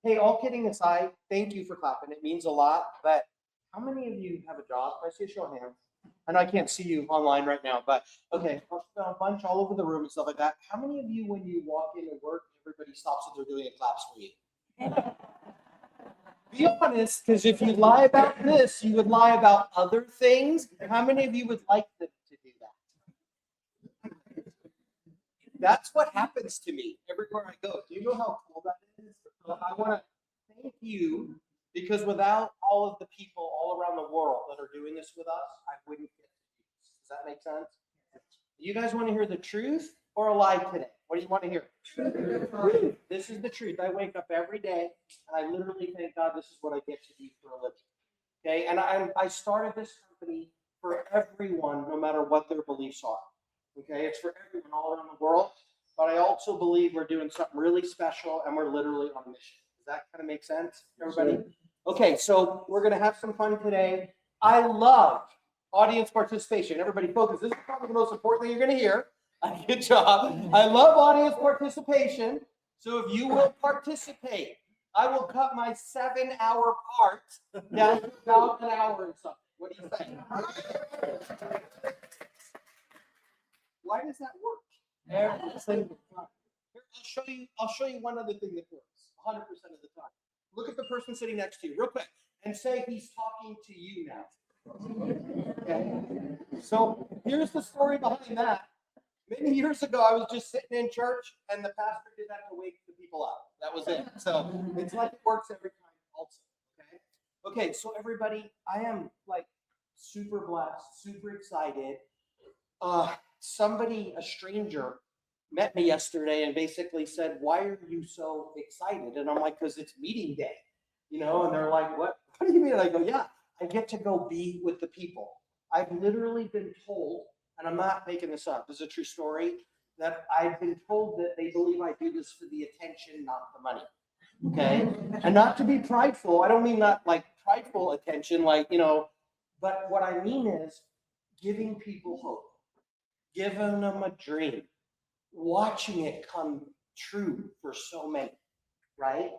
Hey, all kidding aside, thank you for clapping. It means a lot. But how many of you have a job? Can I see a show of hands? I know I can't see you online right now, but okay, a bunch all over the room and stuff like that. How many of you, when you walk into work, everybody stops what they're doing and claps for you? Be honest, because if you lie about this, you would lie about other things. How many of you would like them to do that? That's what happens to me everywhere I go. Do you know how cool that is? So I want to thank you, because without all of the people all around the world that are doing this with us, I wouldn't get to do this. Does that make sense? You guys want to hear the truth or a lie today? What do you want to hear? Truth. This is the truth. I wake up every day and I literally thank God this is what I get to do for a living. Okay, and I started this company for everyone, no matter what their beliefs are. Okay, it's for everyone all around the world. But I also believe we're doing something really special and we're literally on a mission. Does that kind of make sense, everybody? Okay, so we're going to have some fun today. I love audience participation. Everybody focus. This is probably the most important thing you're going to hear. Good job. I love audience participation. So if you will participate, I will cut my 7-hour part down to about an hour and something. What do you think? Why does that work? Every single time. Here, I'll show you one other thing that works 100% of the time. Look at the person sitting next to you real quick and say he's talking to you now. Okay. So here's the story behind that. Many years ago, I was just sitting in church and the pastor did that to wake the people up. That was it. So it's like it works every time also. Okay, so everybody, I am like super blessed, super excited. Somebody, a stranger, met me yesterday and basically said, "Why are you so excited?" And I'm like, "Because it's meeting day, you know." And they're like, "What do you mean?" And I go, "Yeah, I get to go be with the people." I've literally been told, and I'm not making this up, this is a true story, that I've been told that they believe I do this for the attention, not the money. Okay? And not to be prideful, I don't mean not like prideful attention, like, you know, but what I mean is giving people hope, giving them a dream, watching it come true for so many, right?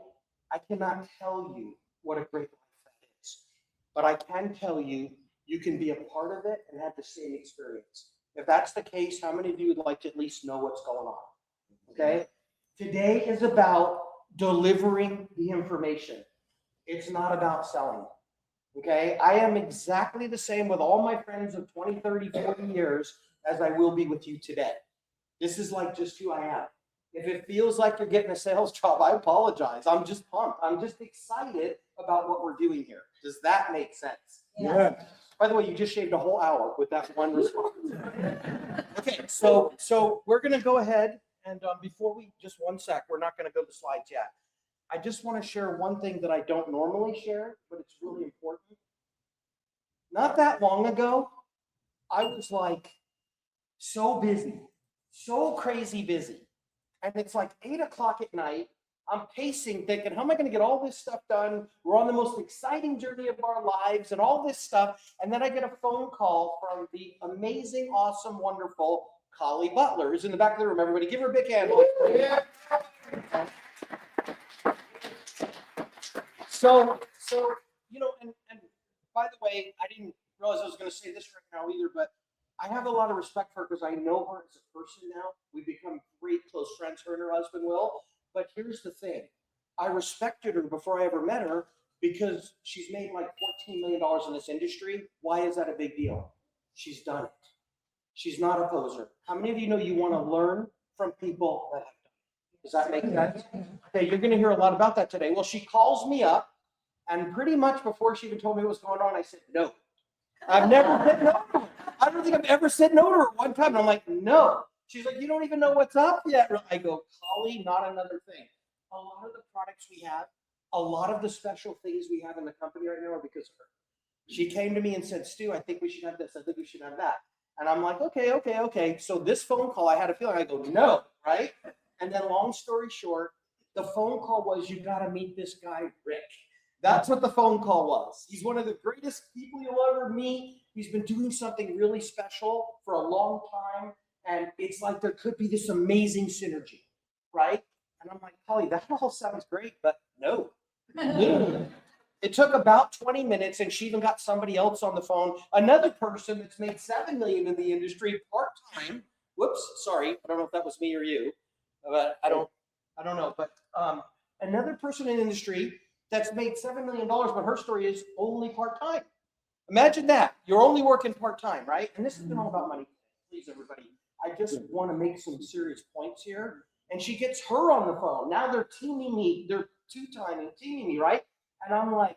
I cannot tell you what a great life that is, but I can tell you, you can be a part of it and have the same experience. If that's the case, how many of you would like to at least know what's going on? Okay? Today is about delivering the information. It's not about selling. Okay? I am exactly the same with all my friends of 20, 30, 40 years as I will be with you today. This is like just who I am. If it feels like you're getting a sales job, I apologize. I'm just pumped. I'm just excited about what we're doing here. Does that make sense? Yeah. By the way, you just shaved a whole hour with that one response. Okay, so we're going to go ahead and before we, just one sec, we're not going to go to the slides yet. I just want to share one thing that I don't normally share, but it's really important. Not that long ago, I was like so busy, so crazy busy. And it's like 8 o'clock at night. I'm pacing, thinking, how am I going to get all this stuff done? We're on the most exciting journey of our lives and all this stuff. And then I get a phone call from the amazing, awesome, wonderful Collie Butler, who's in the back of the room. Everybody give her a big hand. Yeah. So, you know, and by the way, I didn't realize I was going to say this right now either, but I have a lot of respect for her because I know her as a person now. We've become great close friends, her and her husband Will. But here's the thing. I respected her before I ever met her because she's made like $14 million in this industry. Why is that a big deal? She's done it. She's not a poser. How many of you know you want to learn from people that have done it? Does that make sense? Okay, you're going to hear a lot about that today. Well, she calls me up, and pretty much before she even told me what was going on, I said no. I've never said no to her. I don't think I've ever said no to her one time. And I'm like, no. She's like, you don't even know what's up yet. I go, Collie, not another thing. A lot of the products we have, a lot of the special things we have in the company right now are because of her. She came to me and said, Stu, I think we should have this. I think we should have that. And I'm like, okay. So this phone call, I had a feeling. I go, no, right? And then long story short, the phone call was, you got to meet this guy, Rick. That's what the phone call was. He's one of the greatest people you'll ever meet. He's been doing something really special for a long time. And it's like there could be this amazing synergy, right? And I'm like, Holly, that all sounds great, but no, Literally. It took about 20 minutes, and she even got somebody else on the phone. Another person that's made 7 million in the industry part-time. Whoops, sorry. I don't know if that was me or you, but I don't know. But another person in the industry that's made $7 million, but her story is only part-time. Imagine that. You're only working part-time, right? And this has been all about money. Please, everybody. I just want to make some serious points here. And she gets her on the phone. Now they're teaming me. They're two-timing, teaming me, right? And I'm like,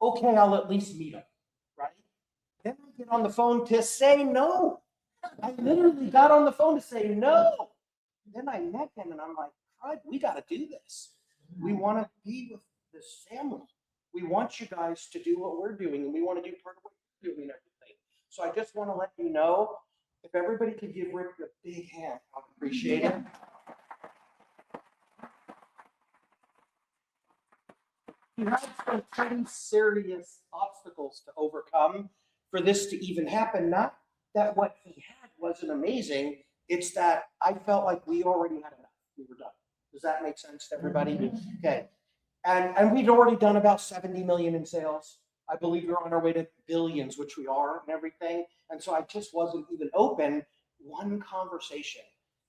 okay, I'll at least meet them, right? Then I get on the phone to say no. I literally got on the phone to say no. Then I met him, and I'm like, God, we got to do this. We want to be with this family. We want you guys to do what we're doing, and we want to do part of what you're doing and everything. So I just want to let you know, if everybody could give Rick a big hand, I'd appreciate it. He had some pretty serious obstacles to overcome for this to even happen. Not that what he had wasn't amazing, it's that I felt like we already had enough. We were done. Does that make sense to everybody? Okay. And we'd already done about 70 million in sales. I believe we're on our way to billions, which we are, and everything. And so I just wasn't even open. One conversation,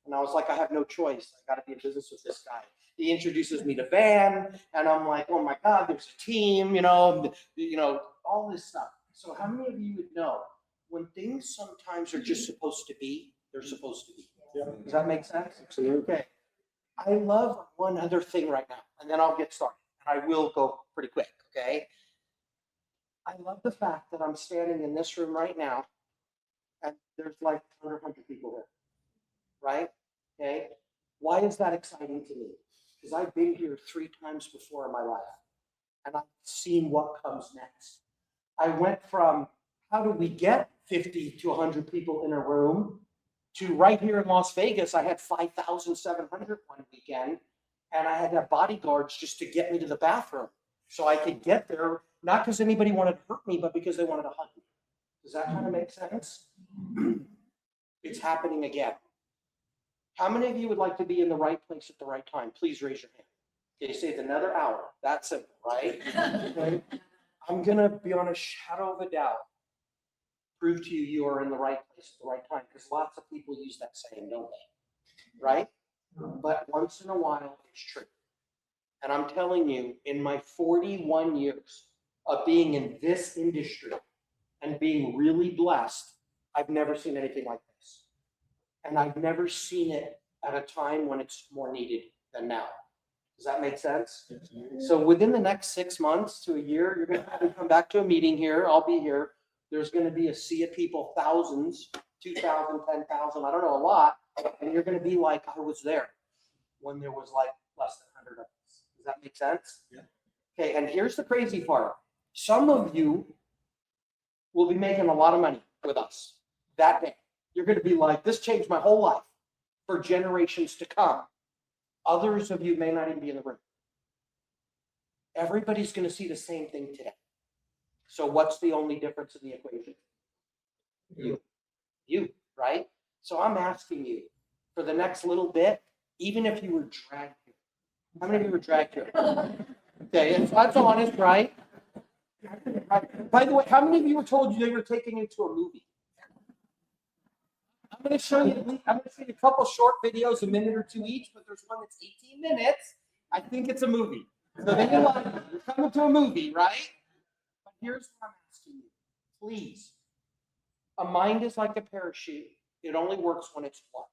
and I was like, I have no choice. I got to be in business with this guy. He introduces me to Van, and I'm like, oh my God, there's a team, all this stuff. So how many of you would know when things sometimes are just supposed to be, they're supposed to be? Yeah. Does that make sense? Absolutely. Okay. I love one other thing right now, and then I'll get started. And I will go pretty quick, okay? I love the fact that I'm standing in this room right now, and there's like 100 people here, right? Okay. Why is that exciting to me? Because I've been here 3 times before in my life, and I've seen what comes next. I went from how do we get 50 to 100 people in a room to right here in Las Vegas, I had 5,700 one weekend, and I had to have bodyguards just to get me to the bathroom so I could get there, not because anybody wanted to hurt me, but because they wanted to hug me. Does that kind of make sense? It's happening again. How many of you would like to be in the right place at the right time? Please raise your hand. Okay, save another hour. That's simple, right? Okay. I'm going to be on a shadow of a doubt. Prove to you you are in the right place at the right time, because lots of people use that saying, don't they? Right? But once in a while, it's true. And I'm telling you, in my 41 years of being in this industry and being really blessed, I've never seen anything like this. And I've never seen it at a time when it's more needed than now. Does that make sense? So within the next 6 months to a year, you're going to have to come back to a meeting here. I'll be here. There's going to be a sea of people, thousands, 2,000, 10,000, I don't know, a lot. And you're going to be like, I was there when there was like less than 100 of us. Does that make sense? Yeah. Okay, and here's the crazy part. Some of you will be making a lot of money with us that day. You're going to be like, this changed my whole life for generations to come. Others of you may not even be in the room. Everybody's going to see the same thing today. So what's the only difference in the equation? You, right? So I'm asking you, for the next little bit, even if you were dragged here. How many of you were dragged here? Okay, and that's honest, right? By the way, how many of you were told they were taking you to a movie? I'm going to show you a couple short videos, a minute or two each, but there's one that's 18 minutes. I think it's a movie. So then you're coming to a movie, right? But here's what I'm asking you. Please. A mind is like a parachute. It only works when it's what?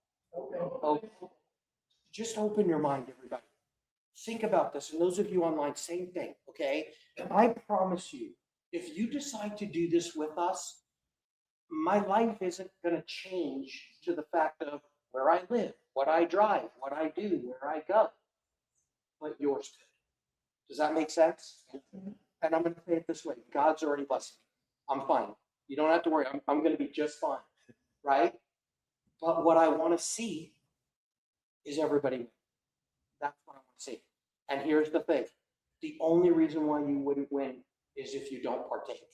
Okay. Just open your mind, everybody. Think about this. And those of you online, same thing, okay? I promise you, if you decide to do this with us, my life isn't going to change to the fact of where I live, what I drive, what I do, where I go. But yours could. Does that make sense? And I'm going to say it this way. God's already blessed me. I'm fine. You don't have to worry. I'm going to be just fine, right? But what I want to see is everybody. That's what I want to see. And here's the thing. The only reason why you wouldn't win is if you don't partake,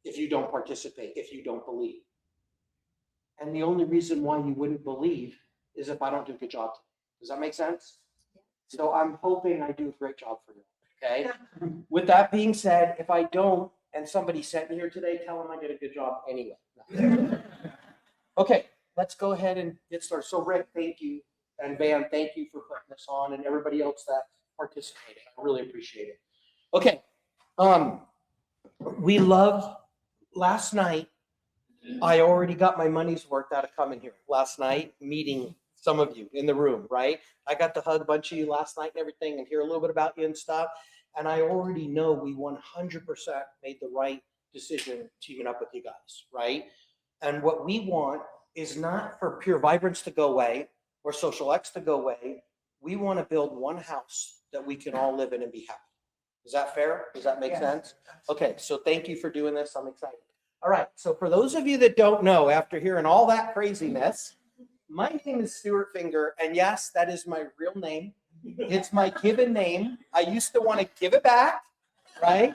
if you don't participate, if you don't believe. And the only reason why you wouldn't believe is if I don't do a good job. Does that make sense? So I'm hoping I do a great job for you, okay? With that being said, if I don't, and somebody sent me here today, tell them I did a good job anyway. Okay, let's go ahead and get started. So Rick, thank you. And Van, thank you for putting this on, and everybody else that participated. I really appreciate it. Okay. We love, last night, I already got my money's worth out of coming here. Last night, meeting some of you in the room, right? I got to hug a bunch of you last night and everything and hear a little bit about you and stuff. And I already know we 100% made the right decision teaming up with you guys, right? And what we want is not for Pure Vibrance to go away or xosialX to go away. We want to build one house that we can all live in and be happy. Is that fair? Does that make sense? Okay, so thank you for doing this. I'm excited. All right, so for those of you that don't know, after hearing all that craziness, my name is Stuart Finger, and yes, that is my real name. It's my given name. I used to want to give it back, right?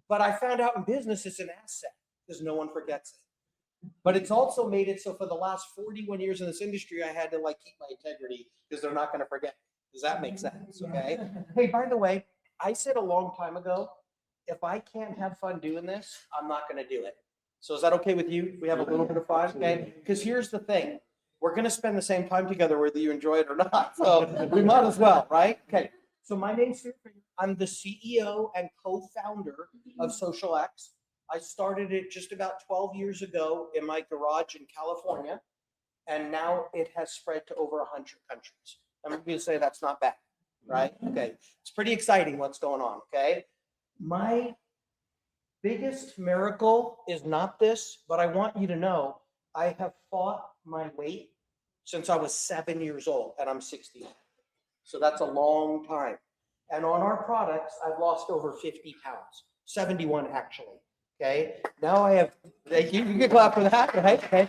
But I found out in business it's an asset because no one forgets it. But it's also made it so for the last 41 years in this industry, I had to like keep my integrity because they're not going to forget. Does that make sense? Okay. Hey, by the way, I said a long time ago, if I can't have fun doing this, I'm not going to do it. So is that okay with you? We have a little bit of fun, okay? Because here's the thing. We're going to spend the same time together whether you enjoy it or not. So we might as well, right? Okay. So my name's Stuart. I'm the CEO and co-founder of xosialX. I started it just about 12 years ago in my garage in California. And now it has spread to over 100 countries. I'm going to say that's not bad, right? Okay. It's pretty exciting what's going on, okay? My biggest miracle is not this, but I want you to know I have fought my weight since I was 7 years old, and I'm 60. So that's a long time. And on our products, I've lost over 50 pounds, 71 actually. Okay. Now I have, you can clap for that, right? Okay.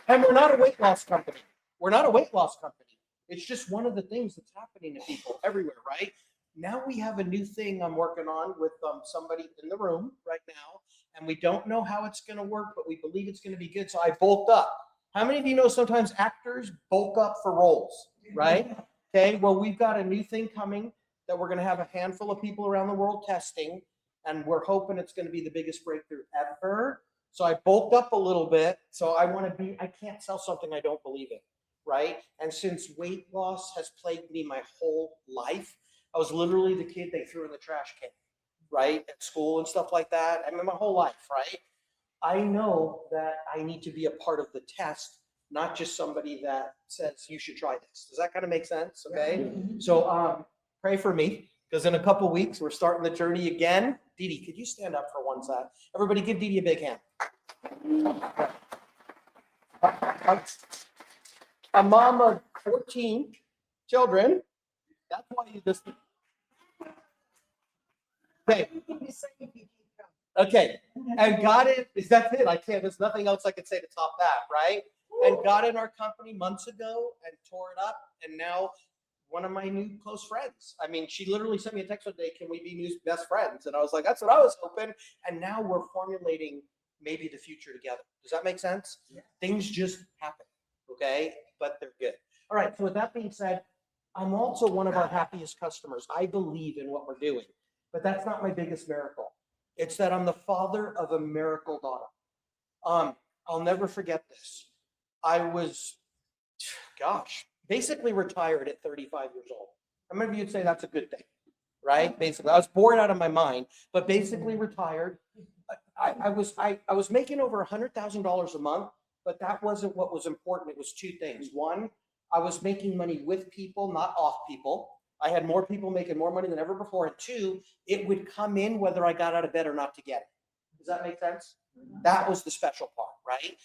And we're not a weight loss company. We're not a weight loss company. It's just one of the things that's happening to people everywhere, right? Now we have a new thing I'm working on with somebody in the room right now, and we don't know how it's going to work, but we believe it's going to be good. So I bulked up. How many of you know sometimes actors bulk up for roles, right? Okay, well, we've got a new thing coming that we're going to have a handful of people around the world testing, and we're hoping it's going to be the biggest breakthrough ever. So I bulked up a little bit. So I can't sell something I don't believe in, right? And since weight loss has plagued me my whole life, I was literally the kid they threw in the trash can, right? At school and stuff like that. I mean, my whole life, right? I know that I need to be a part of the test, not just somebody that says you should try this. Does that kind of make sense? Okay. So pray for me because in a couple weeks we're starting the journey again. Dee Dee, could you stand up for one side? Everybody give Dee Dee a big hand. A mom of 14 children. That's why you just. Okay. Okay. And got it. That's it. I can't. There's nothing else I could say to top that, right? And got in our company months ago and tore it up. And now one of my new close friends. I mean, she literally sent me a text one day, can we be new best friends? And I was like, that's what I was hoping. And now we're formulating maybe the future together. Does that make sense? Yeah. Things just happen. Okay. But they're good. All right. So with that being said, I'm also one of our happiest customers. I believe in what we're doing, but that's not my biggest miracle. It's that I'm the father of a miracle daughter. I'll never forget this. I was, basically retired at 35 years old. How many of you would say that's a good thing, right? Basically, I was bored out of my mind, but basically retired. I was making over $100,000 a month, but that wasn't what was important. It was two things. One, I was making money with people, not off people. I had more people making more money than ever before. And two, it would come in whether I got out of bed or not to get it. Does that make sense? That was the special part, right?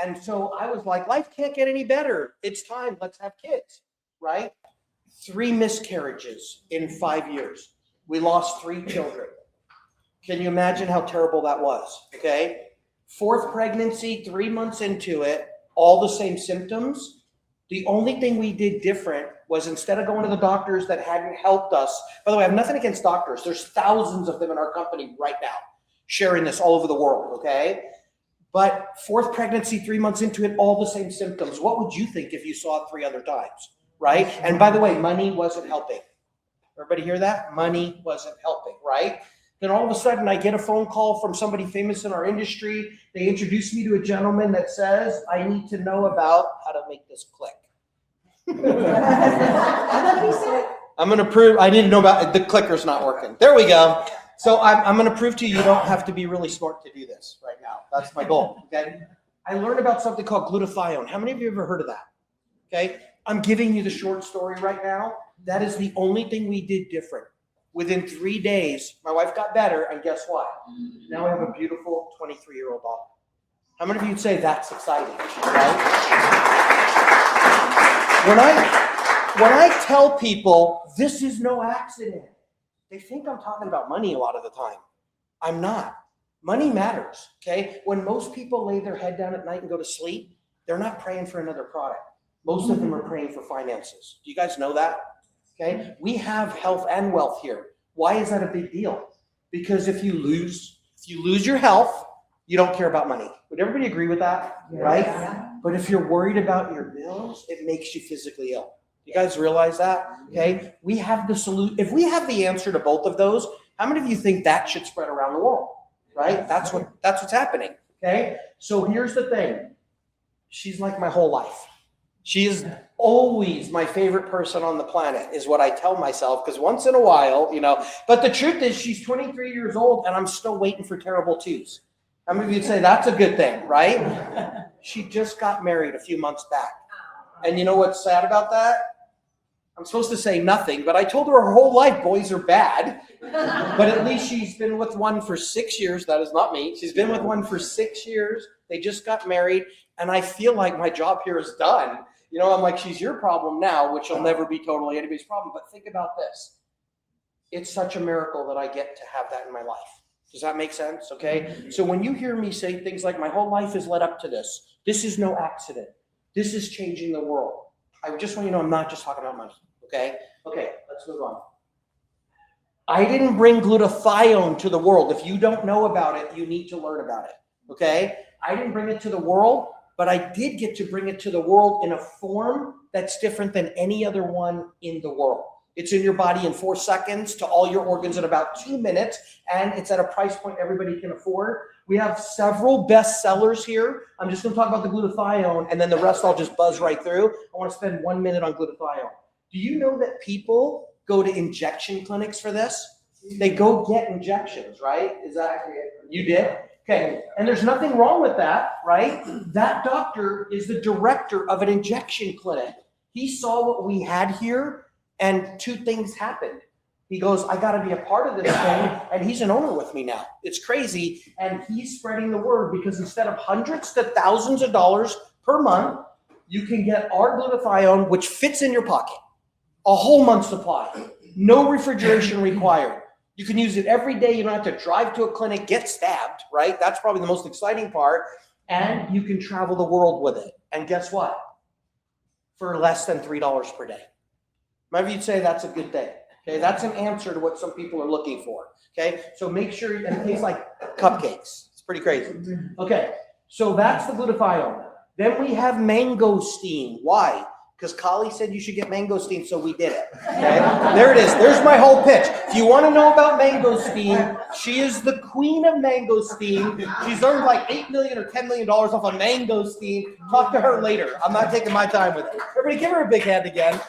And so I was like, life can't get any better. It's time. Let's have kids, right? 3 miscarriages in 5 years. We lost 3 children. Can you imagine how terrible that was? Okay. 4th pregnancy, 3 months into it, all the same symptoms. The only thing we did different was instead of going to the doctors that hadn't helped us, by the way, I have nothing against doctors. There's thousands of them in our company right now sharing this all over the world, okay? But 4th pregnancy, 3 months into it, all the same symptoms. What would you think if you saw it 3 other times, right? And by the way, money wasn't helping. Everybody hear that? Money wasn't helping, right? right? Then all of a sudden I get a phone call from somebody famous in our industry. They introduce me to a gentleman that says, I need to know about how to make this click. I'm going to prove, I didn't know about, the clicker's not working. There we go. So I'm going to prove to you, you don't have to be really smart to do this right now. That's my goal, okay? I learned about something called glutathione. How many of you have ever heard of that? Okay, I'm giving you the short story right now. That is the only thing we did different. Within 3 days, my wife got better, and guess what? Now I have a beautiful 23-year-old daughter. How many of you would say that's exciting, right? When I tell people this is no accident, they think I'm talking about money a lot of the time. I'm not. Money matters, okay? When most people lay their head down at night and go to sleep, they're not praying for another product. Most of them are praying for finances. Do you guys know that? Okay, we have health and wealth here. Why is that a big deal? Because if you lose your health, you don't care about money. Would everybody agree with that? Yeah. Right? But if you're worried about your bills, it makes you physically ill. You guys realize that? Okay, we have the solution. If we have the answer to both of those, how many of you think that should spread around the world? Right? That's what's happening. Okay, so here's the thing. She's like my whole life. She is always my favorite person on the planet, is what I tell myself, because once in a while, but the truth is she's 23 years old and I'm still waiting for terrible twos. How many of you say that's a good thing, right? She just got married a few months back. And you know what's sad about that? I'm supposed to say nothing, but I told her whole life boys are bad. But at least she's been with one for 6 years. That is not me. She's been with one for 6 years. They just got married. And I feel like my job here is done. I'm like, she's your problem now, which will never be totally anybody's problem. But think about this. It's such a miracle that I get to have that in my life. Does that make sense? Okay. So when you hear me say things like my whole life is led up to this, this is no accident. This is changing the world. I just want you to know I'm not just talking about money. Okay. Okay. Let's move on. I didn't bring glutathione to the world. If you don't know about it, you need to learn about it. Okay. I didn't bring it to the world, but I did get to bring it to the world in a form that's different than any other one in the world. It's in your body in 4 seconds to all your organs in about 2 minutes, and it's at a price point everybody can afford. We have several bestsellers here. I'm just going to talk about the glutathione, and then the rest I'll just buzz right through. I want to spend 1 minute on glutathione. Do you know that people go to injection clinics for this? They go get injections, right? Is that you did? Okay, and there's nothing wrong with that, right? That doctor is the director of an injection clinic. He saw what we had here, and 2 things happened. He goes, I got to be a part of this thing, and he's an owner with me now. It's crazy, and he's spreading the word because instead of hundreds to thousands of dollars per month, you can get our glutathione, which fits in your pocket, a whole month's supply, no refrigeration required. You can use it every day. You don't have to drive to a clinic, get stabbed, right? That's probably the most exciting part. And you can travel the world with it. And guess what? For less than $3 per day. Maybe you'd say that's a good thing. Okay, that's an answer to what some people are looking for. Okay, so make sure, and it tastes like cupcakes. It's pretty crazy. Okay, so that's the glutathione. Then we have mangosteen. Why? Because Kali said you should get mangosteen, so we did it. Okay? There it is. There's my whole pitch. If you want to know about mangosteen, she is the queen of mangosteen. She's earned like $8 million or $10 million off of mangosteen. Talk to her later. I'm not taking my time with it. Everybody give her a big hand again.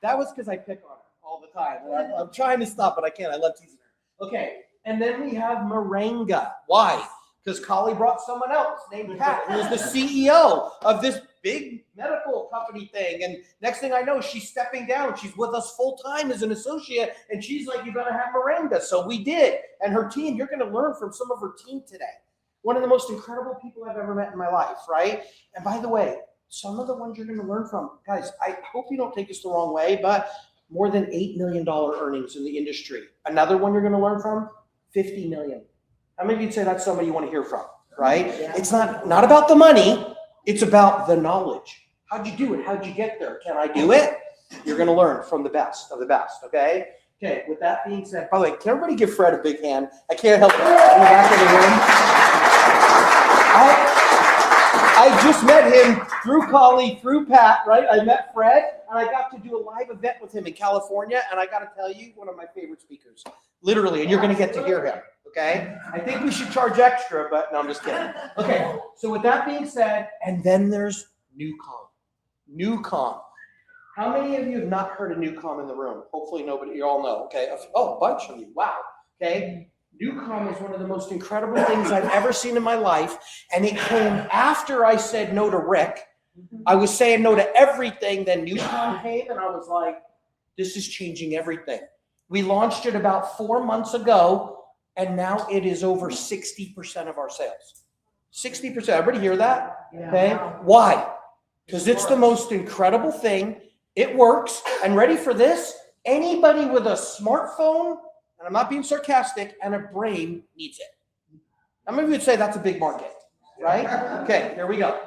That was because I pick on her all the time. I'm trying to stop, but I can't. I love teasing her. Okay, and then we have moringa. Why? Because Kali brought someone else named Pat, who is the CEO of this big medical company thing. And next thing I know, she's stepping down. She's with us full time as an associate. And she's like, you got to have moringa. So we did. And her team, you're going to learn from some of her team today. One of the most incredible people I've ever met in my life, right? And by the way, some of the ones you're going to learn from, guys, I hope you don't take this the wrong way, but more than $8 million earnings in the industry. Another one you're going to learn from, $50 million. How many of you say that's somebody you want to hear from, right? Yeah. It's not about the money. It's about the knowledge. How'd you do it? How'd you get there? Can I do it? You're going to learn from the best of the best, okay? Okay, with that being said, by the way, can everybody give Fred a big hand? I can't help it. In the back of the room. I just met him through Collie, through Pat, right? I met Fred, and I got to do a live event with him in California, and I got to tell you, one of my favorite speakers, literally, and you're going to get to hear him, okay? I think we should charge extra, but no, I'm just kidding. Okay, so with that being said, and then there's Newcom. Newcom. How many of you have not heard of Newcom in the room? Hopefully nobody, you all know, okay? Oh, a bunch of you, wow, okay? Newcom is one of the most incredible things I've ever seen in my life, and it came after I said no to Rick. I was saying no to everything, then Newcom came, and I was like, this is changing everything. We launched it about 4 months ago, and now it is over 60% of our sales. 60%, everybody hear that? Okay, why? Because it's the most incredible thing. It works, and ready for this? Anybody with a smartphone, and I'm not being sarcastic, and a brain needs it. How many of you would say that's a big market, right? Okay, here we go.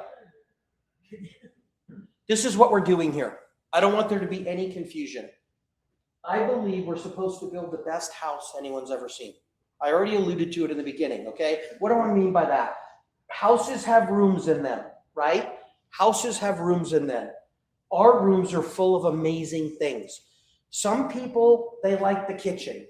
This is what we're doing here. I don't want there to be any confusion. I believe we're supposed to build the best house anyone's ever seen. I already alluded to it in the beginning, okay? What do I mean by that? Houses have rooms in them, right? Houses have rooms in them. Our rooms are full of amazing things. Some people, they like the kitchen.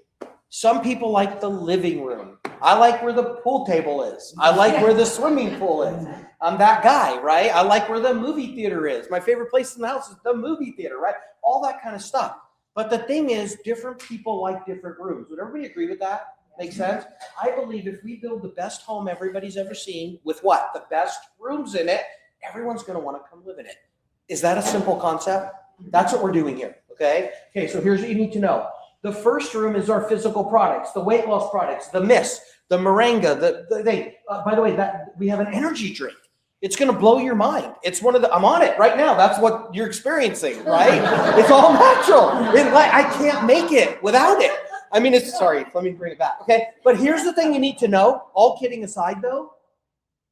Some people like the living room. I like where the pool table is. I like where the swimming pool is. I'm that guy, right? I like where the movie theater is. My favorite place in the house is the movie theater, right? All that kind of stuff. But the thing is, different people like different rooms. Would everybody agree with that? Make sense? I believe if we build the best home everybody's ever seen with what? The best rooms in it, everyone's going to want to come live in it. Is that a simple concept? That's what we're doing here, okay? Okay, so here's what you need to know. The first room is our physical products, the weight loss products, the mist, the moringa, the thing. By the way, that we have an energy drink. It's going to blow your mind. It's one of the, I'm on it right now. That's what you're experiencing, right? It's all natural. I can't make it without it. I mean, sorry, let me bring it back, okay? But here's the thing you need to know, all kidding aside though,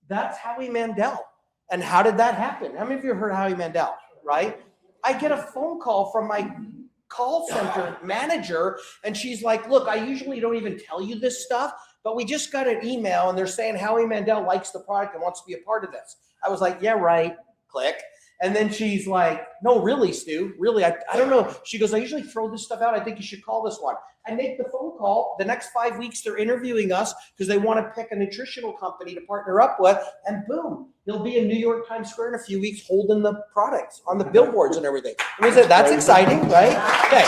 that's Howie Mandel. And how did that happen? How many of you have heard Howie Mandel, right? I get a phone call from my call center manager, and she's like, look, I usually don't even tell you this stuff, but we just got an email, and they're saying Howie Mandel likes the product and wants to be a part of this. I was like, yeah, right, click. And then she's like, no, really, Stu, really, I don't know. She goes, I usually throw this stuff out. I think you should call this one. I make the phone call. The next 5 weeks, they're interviewing us because they want to pick a nutritional company to partner up with. And boom, he'll be in New York Times Square in a few weeks holding the products on the billboards and everything. And we said, that's exciting, right? Okay.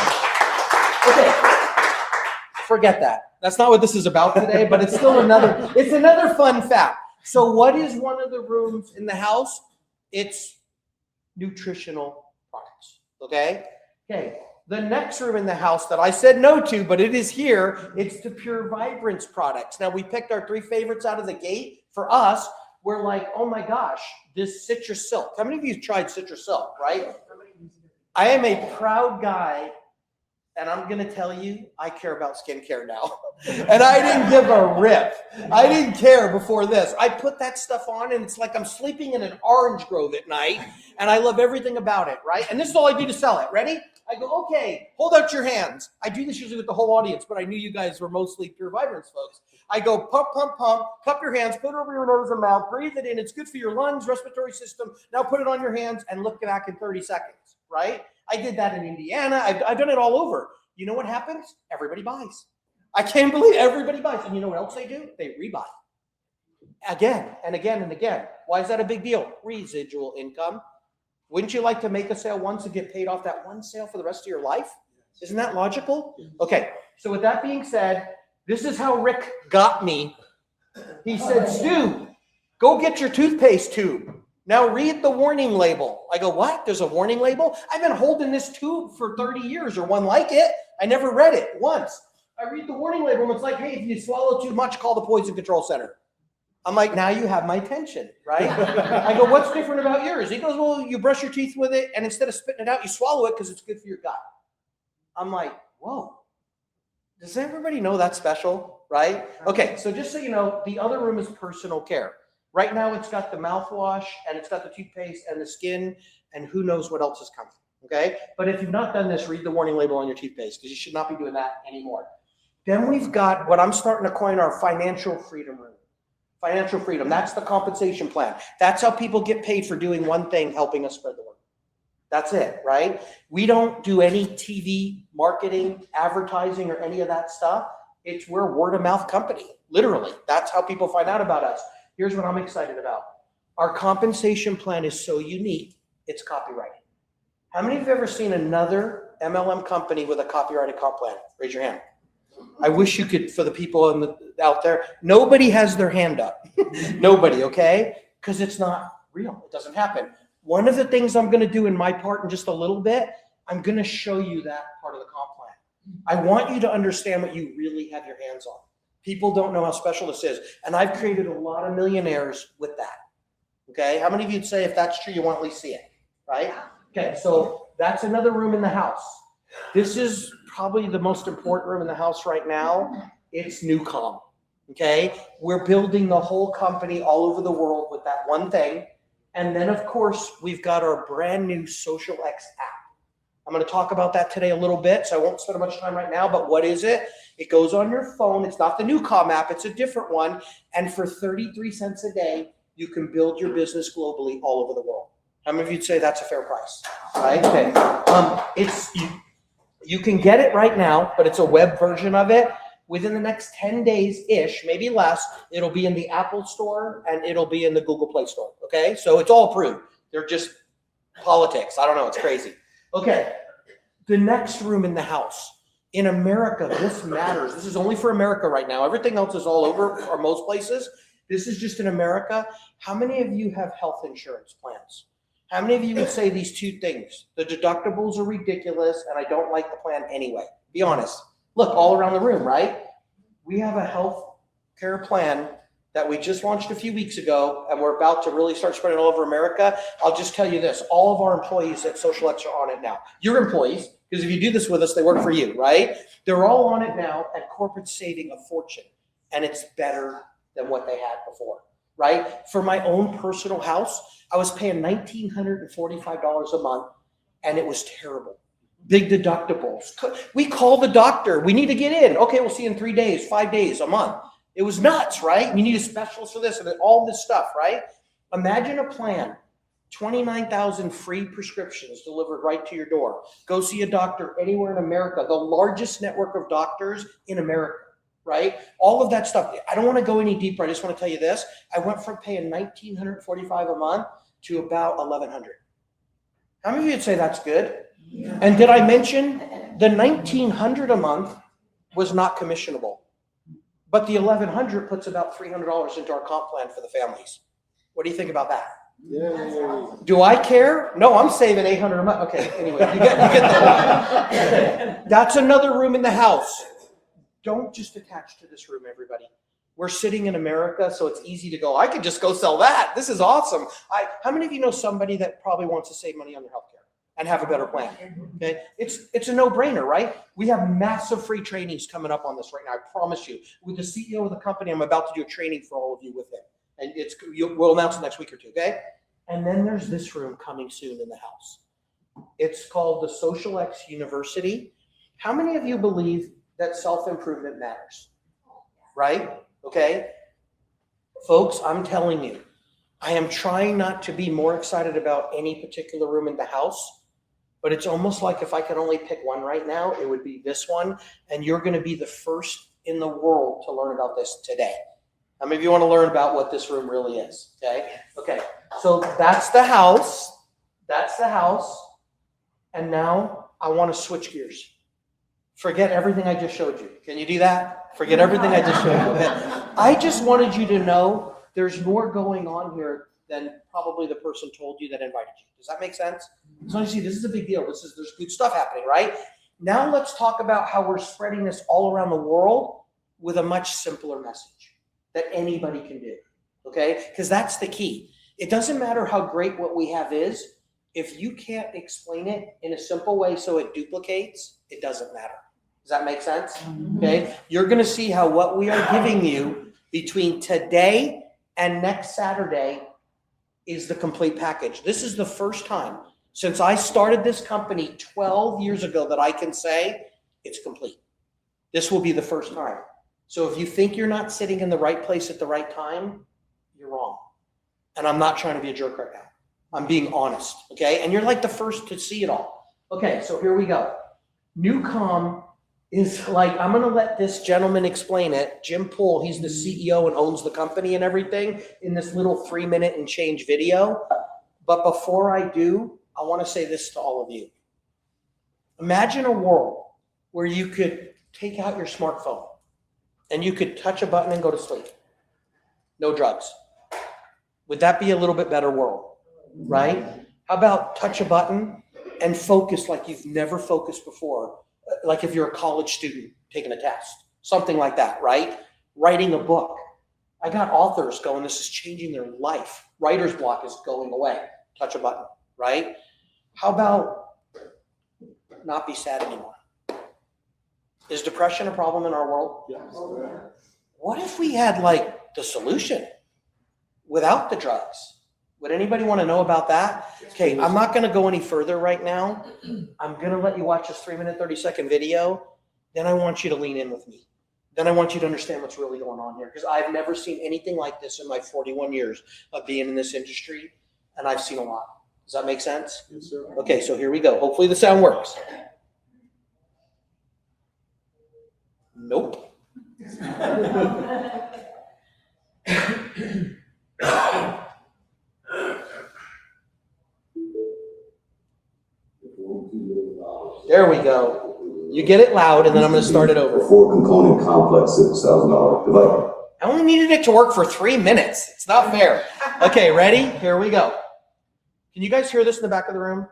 Forget that. That's not what this is about today, but it's still another fun fact. So what is one of the rooms in the house? It's nutritional products, okay? Okay, the next room in the house that I said no to, but it is here, it's the Pure Vibrance products. Now, we picked our 3 favorites out of the gate. For us, we're like, oh my gosh, this citrus silk. How many of you have tried citrus silk, right? I am a proud guy, and I'm going to tell you, I care about skincare now. And I didn't give a rip. I didn't care before this. I put that stuff on, and it's like I'm sleeping in an orange grove at night, and I love everything about it, right? And this is all I do to sell it. Ready? I go, okay, hold out your hands. I do this usually with the whole audience, but I knew you guys were mostly Pure Vibrance folks. I go, pump, pump, pump, cup your hands, put it over your nose and mouth, breathe it in. It's good for your lungs, respiratory system. Now put it on your hands and look back in 30 seconds, right? I did that in Indiana. I've done it all over. You know what happens? Everybody buys. I can't believe everybody buys. And you know what else they do? They rebuy. Again and again and again. Why is that a big deal? Residual income. Wouldn't you like to make a sale once and get paid off that one sale for the rest of your life? Isn't that logical? Okay, so with that being said, this is how Rick got me. He said, Stu, go get your toothpaste tube. Now read the warning label. I go, what? There's a warning label? I've been holding this tube for 30 years or one like it. I never read it once. I read the warning label and it's like, hey, if you swallow too much, call the Poison Control Center. I'm like, now you have my attention, right? I go, what's different about yours? He goes, well, you brush your teeth with it, and instead of spitting it out, you swallow it because it's good for your gut. I'm like, whoa. Does everybody know that's special, right? Okay, so just so you know, the other room is personal care. Right now, it's got the mouthwash, and it's got the toothpaste and the skin, and who knows what else is coming, okay? But if you've not done this, read the warning label on your toothpaste, because you should not be doing that anymore. Then we've got what I'm starting to coin our financial freedom room. Financial freedom. That's the compensation plan. That's how people get paid for doing one thing, helping us spread the word. That's it, right? We don't do any TV marketing, advertising, or any of that stuff. We're a word of mouth company, literally. That's how people find out about us. Here's what I'm excited about. Our compensation plan is so unique, it's copyrighted. How many of you have ever seen another MLM company with a copyrighted comp plan? Raise your hand. I wish you could, for the people out there, nobody has their hand up. Nobody, okay? Because it's not real. It doesn't happen. One of the things I'm going to do in my part in just a little bit, I'm going to show you that part of the comp plan. I want you to understand what you really have your hands on. People don't know how special this is. And I've created a lot of millionaires with that. Okay? How many of you would say if that's true, you want to at least see it? Right? Okay, so that's another room in the house. This is probably the most important room in the house right now. It's Newcom. Okay? We're building the whole company all over the world with that one thing. And then, of course, we've got our brand new xosialX app. I'm going to talk about that today a little bit, so I won't spend much time right now, but what is it? It goes on your phone. It's not the Newcom app. It's a different one. And for 33 cents a day, you can build your business globally all over the world. How many of you'd say that's a fair price? Right? Okay. You can get it right now, but it's a web version of it. Within the next 10 days-ish, maybe less, it'll be in the Apple Store and it'll be in the Google Play Store, okay? So it's all approved. They're just politics. I don't know. It's crazy. Okay, the next room in the house. In America, this matters. This is only for America right now. Everything else is all over, or most places. This is just in America. How many of you have health insurance plans? How many of you would say these two things? The deductibles are ridiculous and I don't like the plan anyway. Be honest. Look, all around the room, right? We have a health care plan that we just launched a few weeks ago, and we're about to really start spreading all over America. I'll just tell you this. All of our employees at xosialX are on it now. Your employees, because if you do this with us, they work for you, right? They're all on it now, and corporate saving a fortune, and it's better than what they had before, right? For my own personal house, I was paying $1,945 a month, and it was terrible. Big deductibles. We call the doctor. We need to get in. Okay, we'll see you in 3 days, 5 days, a month. It was nuts, right? You need a specialist for this and all this stuff, right? Imagine a plan. 29,000 free prescriptions delivered right to your door. Go see a doctor anywhere in America. The largest network of doctors in America, right? All of that stuff. I don't want to go any deeper. I just want to tell you this. I went from paying $1,945 a month to about $1,100. How many of you would say that's good? Yeah. And did I mention the $1,900 a month was not commissionable, but the $1,100 puts about $300 into our comp plan for the families. What do you think about that? Yeah. Do I care? No, I'm saving $800 a month. Okay, anyway, you get that. That's another room in the house. Don't just attach to this room, everybody. We're sitting in America, so it's easy to go, I could just go sell that. This is awesome. How many of you know somebody that probably wants to save money on their healthcare and have a better plan? Okay, it's a no-brainer, right? We have massive free trainings coming up on this right now. I promise you. With the CEO of the company, I'm about to do a training for all of you with him, and we'll announce it next week or two. Okay, and then there's this room coming soon in the house. It's called the xosialX University. How many of you believe that self-improvement matters? Right? Okay, folks, I'm telling you, I am trying not to be more excited about any particular room in the house, but it's almost like if I could only pick one right now, it would be this one, and you're going to be the first in the world to learn about this today. How many of you want to learn about what this room really is? Okay, so that's the house. That's the house. And now I want to switch gears. Forget everything I just showed you. Can you do that? Forget everything I just showed you. Okay? I just wanted you to know there's more going on here than probably the person told you that invited you. Does that make sense? So you see, this is a big deal. There's good stuff happening, right? Now let's talk about how we're spreading this all around the world with a much simpler message that anybody can do, okay? Because that's the key. It doesn't matter how great what we have is. If you can't explain it in a simple way so it duplicates, it doesn't matter. Does that make sense? Okay. You're going to see how what we are giving you between today and next Saturday is the complete package. This is the first time since I started this company 12 years ago that I can say it's complete. This will be the first time. So if you think you're not sitting in the right place at the right time, you're wrong. And I'm not trying to be a jerk right now. I'm being honest, okay? And you're like the first to see it all. Okay, so here we go. Newcom is like, I'm gonna let this gentleman explain it. Jim Poole, he's the CEO and owns the company and everything in this little 3-minute and change video. But before I do, I wanna say this to all of you. Imagine a world where you could take out your smartphone and you could touch a button and go to sleep. No drugs. Would that be a little bit better world, right? How about touch a button and focus like you've never focused before? Like if you're a college student taking a test, something like that, right? Writing a book. I got authors going, this is changing their life. Writer's block is going away. Touch a button, right? How about not be sad anymore? Is depression a problem in our world? Yes. What if we had like the solution without the drugs? Would anybody want to know about that? Okay, I'm not going to go any further right now. I'm going to let you watch this 3-minute, 30-second video. Then I want you to lean in with me. Then I want you to understand what's really going on here, because I've never seen anything like this in my 41 years of being in this industry, and I've seen a lot. Does that make sense? Yes, sir. Okay, so here we go. Hopefully the sound works. Nope. There we go. You get it loud, and then I'm going to start it over. 4-component complex $6,000 device. I only needed it to work for 3 minutes. It's not fair. Okay, ready? Here we go. Can you guys hear this in the back of the room?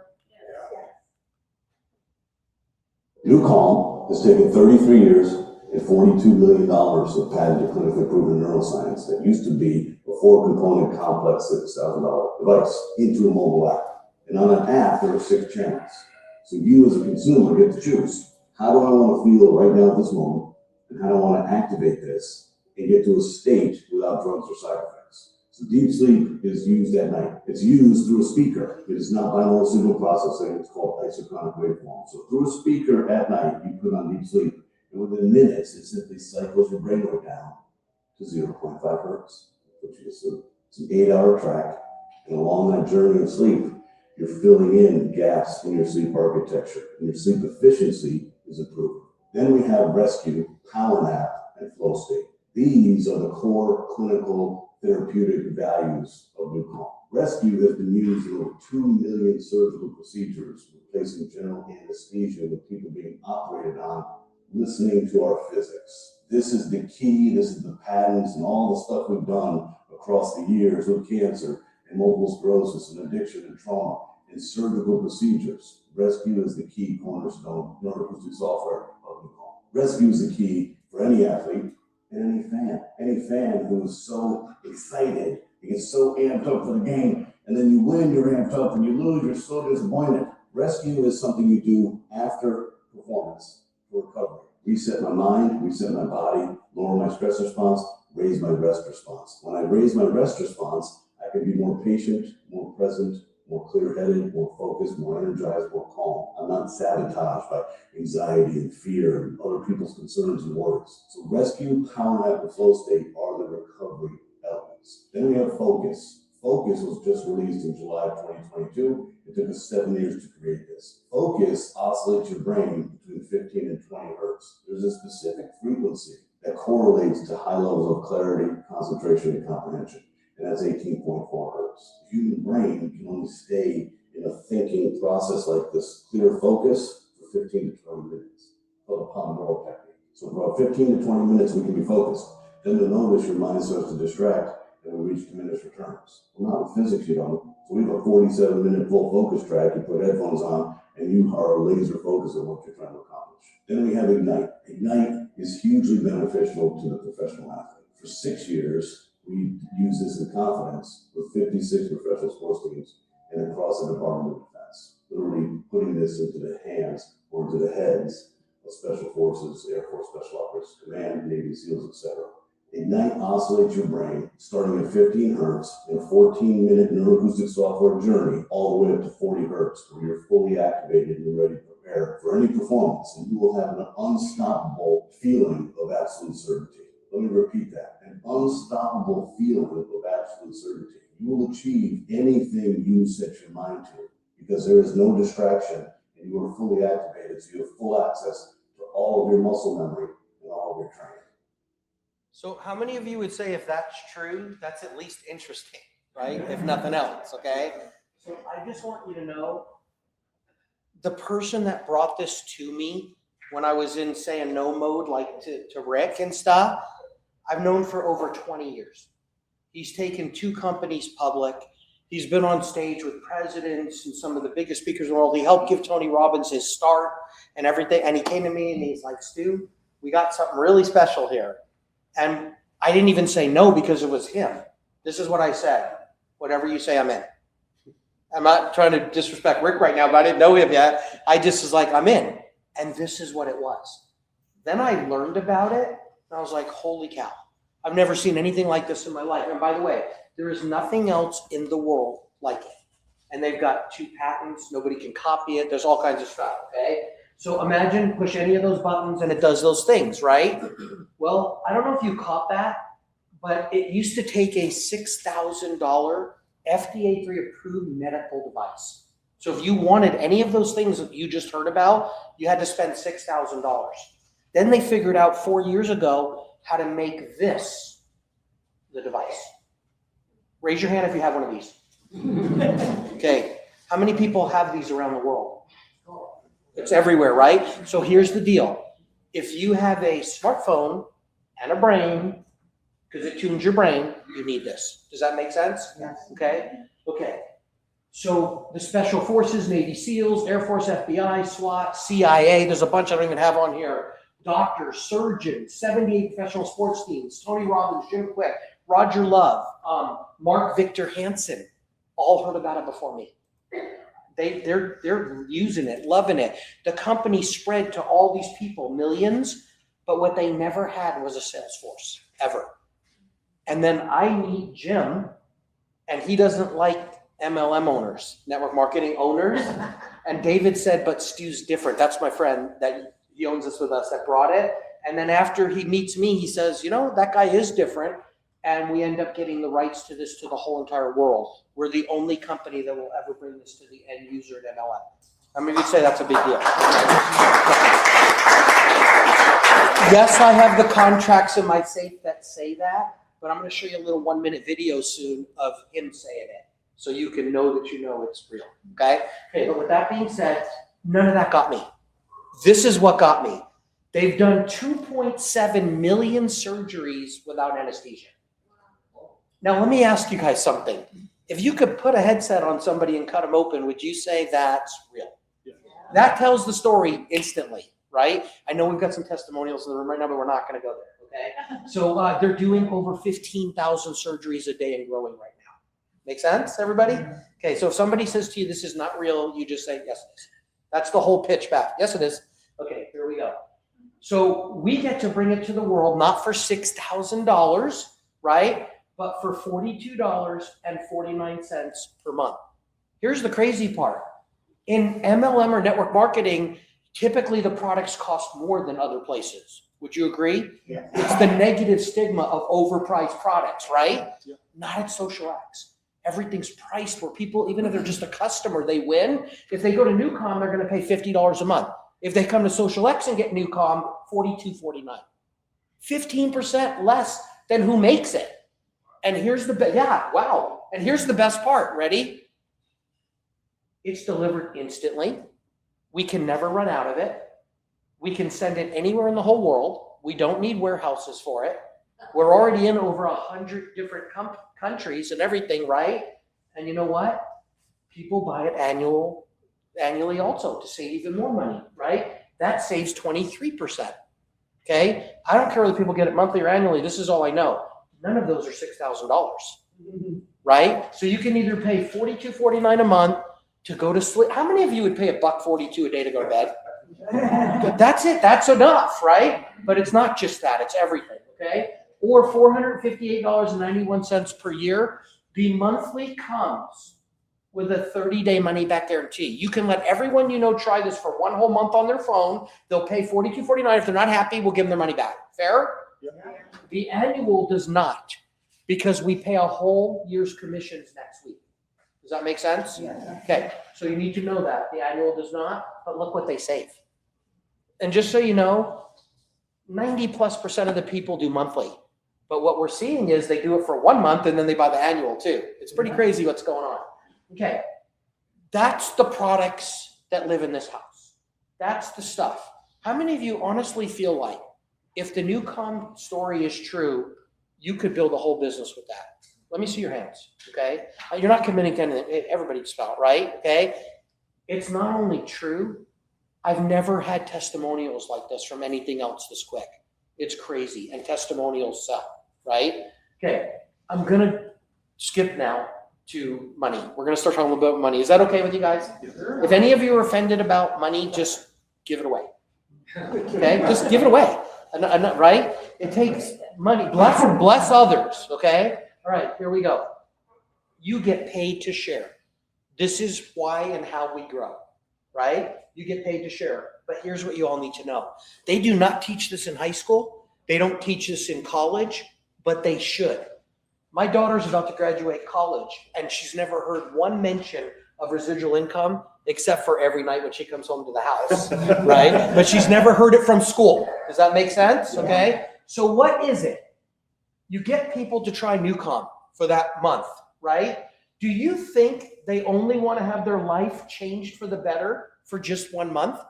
Newcom has taken 33 years and $42 million of patented clinically proven neuroscience that used to be a 4-component complex $6,000 device into a mobile app. And on an app, there are 6 channels. So you as a consumer get to choose. How do I want to feel right now at this moment? And how do I want to activate this and get to a state without drugs or side effects? So deep sleep is used at night. It's used through a speaker. It is not binaural signal processing. It's called isochronic waveform. So through a speaker at night, you put on deep sleep. And within minutes, it simply cycles your brainwave down to 0.5 hertz, which is it's an 8-hour track. And along that journey of sleep, you're filling in gaps in your sleep architecture, and your sleep efficiency is improving. Then we have rescue, power nap, and flow state. These are the core clinical therapeutic values of Newcom. Rescue has been used in over 2 million surgical procedures, replacing general anesthesia with people being operated on, listening to our physics. This is the key, this is the patents and all the stuff we've done across the years with cancer and multiple sclerosis and addiction and trauma and surgical procedures. Rescue is the key cornerstone neuroacoustic software of Newcom. Rescue is the key for any athlete and any fan who is so excited, he gets so amped up for the game, and then you win, you're amped up, and you lose, you're so disappointed. Rescue is something you do after performance for recovery. Reset my mind, reset my body, lower my stress response, raise my rest response. When I raise my rest response, I can be more patient, more present, more clear-headed, more focused, more energized, more calm. I'm not sabotaged by anxiety and fear and other people's concerns and worries. So rescue, power nap, and flow state are the recovery elements. Then we have focus. Focus was just released in July of 2022. It took us 7 years to create this. Focus oscillates your brain between 15 and 20 hertz. There's a specific frequency that correlates to high levels of clarity, concentration, and comprehension. And that's 18.4 hertz. The human brain can only stay in a thinking process like this, clear focus, for 15 to 20 minutes, called the Pomodoro technique. So for about 15 to 20 minutes, we can be focused. Then you'll notice your mind starts to distract, and we reach diminished returns. Well, not in physics, you don't. So we have a 47-minute full focus track. You put headphones on, and you are laser focused on what you're trying to accomplish. Then we have Ignite. Ignite is hugely beneficial to the professional athlete. For 6 years, we use this in confidence with 56 professional sports teams and across the Department of Defense, literally putting this into the hands or into the heads of Special Forces, Air Force Special Operations Command, Navy SEALs, etc. Ignite oscillates your brain starting at 15 hertz in a 14-minute neuroacoustic software journey all the way up to 40 hertz, where you're fully activated and ready to prepare for any performance, and you will have an unstoppable feeling of absolute certainty. Let me repeat that. An unstoppable feeling of absolute certainty. You will achieve anything you set your mind to because there is no distraction and you are fully activated, so you have full access to all of your muscle memory and all of your training. So how many of you would say if that's true, that's at least interesting, right? If nothing else, okay? So I just want you to know, the person that brought this to me when I was in say a no mode, like to Rick and stuff, I've known for over 20 years. He's taken 2 companies public. He's been on stage with presidents and some of the biggest speakers in the world. He helped give Tony Robbins his start and everything. And he came to me and he's like, Stu, we got something really special here. And I didn't even say no because it was him. This is what I said. Whatever you say, I'm in. I'm not trying to disrespect Rick right now, but I didn't know him yet. I just was like, I'm in. And this is what it was. Then I learned about it, and I was like, holy cow. I've never seen anything like this in my life. And by the way, there is nothing else in the world like it. And they've got 2 patents. Nobody can copy it. There's all kinds of stuff, okay? So imagine push any of those buttons and it does those things, right? Well, I don't know if you caught that, but it used to take a $6,000 FDA-3 approved medical device. So if you wanted any of those things that you just heard about, you had to spend $6,000. Then they figured out 4 years ago how to make this the device. Raise your hand if you have one of these. Okay, how many people have these around the world? It's everywhere, right? So here's the deal. If you have a smartphone and a brain, because it tunes your brain, you need this. Does that make sense? Yes. Okay? Okay. So the Special Forces, Navy SEALs, Air Force, FBI, SWAT, CIA, there's a bunch I don't even have on here. Doctors, surgeons, 78 professional sports teams, Tony Robbins, Jim Quick, Roger Love, Mark Victor Hansen, all heard about it before me. They're using it, loving it. The company spread to all these people, millions, but what they never had was a sales force, ever. And then I meet Jim, and he doesn't like MLM owners, network marketing owners. And David said, but Stu's different. That's my friend that he owns this with us that brought it. And then after he meets me, he says, you know, that guy is different. And we end up getting the rights to this to the whole entire world. We're the only company that will ever bring this to the end user at MLM. I mean, you'd say that's a big deal. Yes, I have the contracts in my safe that say that, but I'm going to show you a little 1-minute video soon of him saying it, so you can know that you know it's real. Okay? Okay, but with that being said, none of that got me. This is what got me. They've done 2.7 million surgeries without anesthesia. Now, let me ask you guys something. If you could put a headset on somebody and cut them open, would you say that's real? Yeah. That tells the story instantly, right? I know we've got some testimonials in the room right now, but we're not going to go there, okay? So they're doing over 15,000 surgeries a day and growing right now. Make sense, everybody? Okay, so if somebody says to you, this is not real, you just say, yes, it is. That's the whole pitch back. Yes, it is. Okay, here we go. So we get to bring it to the world, not for $6,000, right? But for $42.49 per month. Here's the crazy part. In MLM or network marketing, typically the products cost more than other places. Would you agree? Yeah. It's the negative stigma of overpriced products, right? Yeah. Not at xosialX. Everything's priced where people, even if they're just a customer, they win. If they go to Newcom, they're going to pay $50 a month. If they come to xosialX and get Newcom, $42.49. 15% less than who makes it. And here's the and here's the best part. Ready? It's delivered instantly. We can never run out of it. We can send it anywhere in the whole world. We don't need warehouses for it. We're already in over 100 different countries and everything, right? And you know what? People buy it annually also to save even more money, right? That saves 23%. Okay? I don't care whether people get it monthly or annually. This is all I know. None of those are $6,000, right? So you can either pay $42.49 a month to go to sleep. How many of you would pay $1.42 a day to go to bed? That's it. That's enough, right? But it's not just that. It's everything, okay? Or $458.91 per year. The monthly comes with a 30-day money-back guarantee. You can let everyone you know try this for one whole month on their phone. They'll pay $42.49. If they're not happy, we'll give them their money back. Fair? The annual does not, because we pay a whole year's commissions next week. Does that make sense? Yeah. Okay, so you need to know that. The annual does not, but look what they save. And just so you know, 90+% of the people do monthly. But what we're seeing is they do it for 1 month and then they buy the annual too. It's pretty crazy what's going on. Okay, that's the products that live in this house. That's the stuff. How many of you honestly feel like if the Newcom story is true, you could build a whole business with that? Let me see your hands, okay? You're not committing to anything. Everybody just felt, right? Okay? It's not only true, I've never had testimonials like this from anything else this quick. It's crazy, and testimonials sell, right? Okay, I'm gonna skip now to money. We're gonna start talking a little bit about money. Is that okay with you guys? If any of you are offended about money, just give it away. Okay, just give it away. Right? It takes money. Bless others. Okay. All right. Here we go. You get paid to share. This is why and how we grow. Right? You get paid to share. But here's what you all need to know. They do not teach this in high school. They don't teach this in college, but they should. My daughter's about to graduate college, and she's never heard one mention of residual income except for every night when she comes home to the house, right? But she's never heard it from school. Does that make sense? Okay. So what is it? You get people to try Newcom for that month, right? Do you think they only want to have their life changed for the better for just 1 month?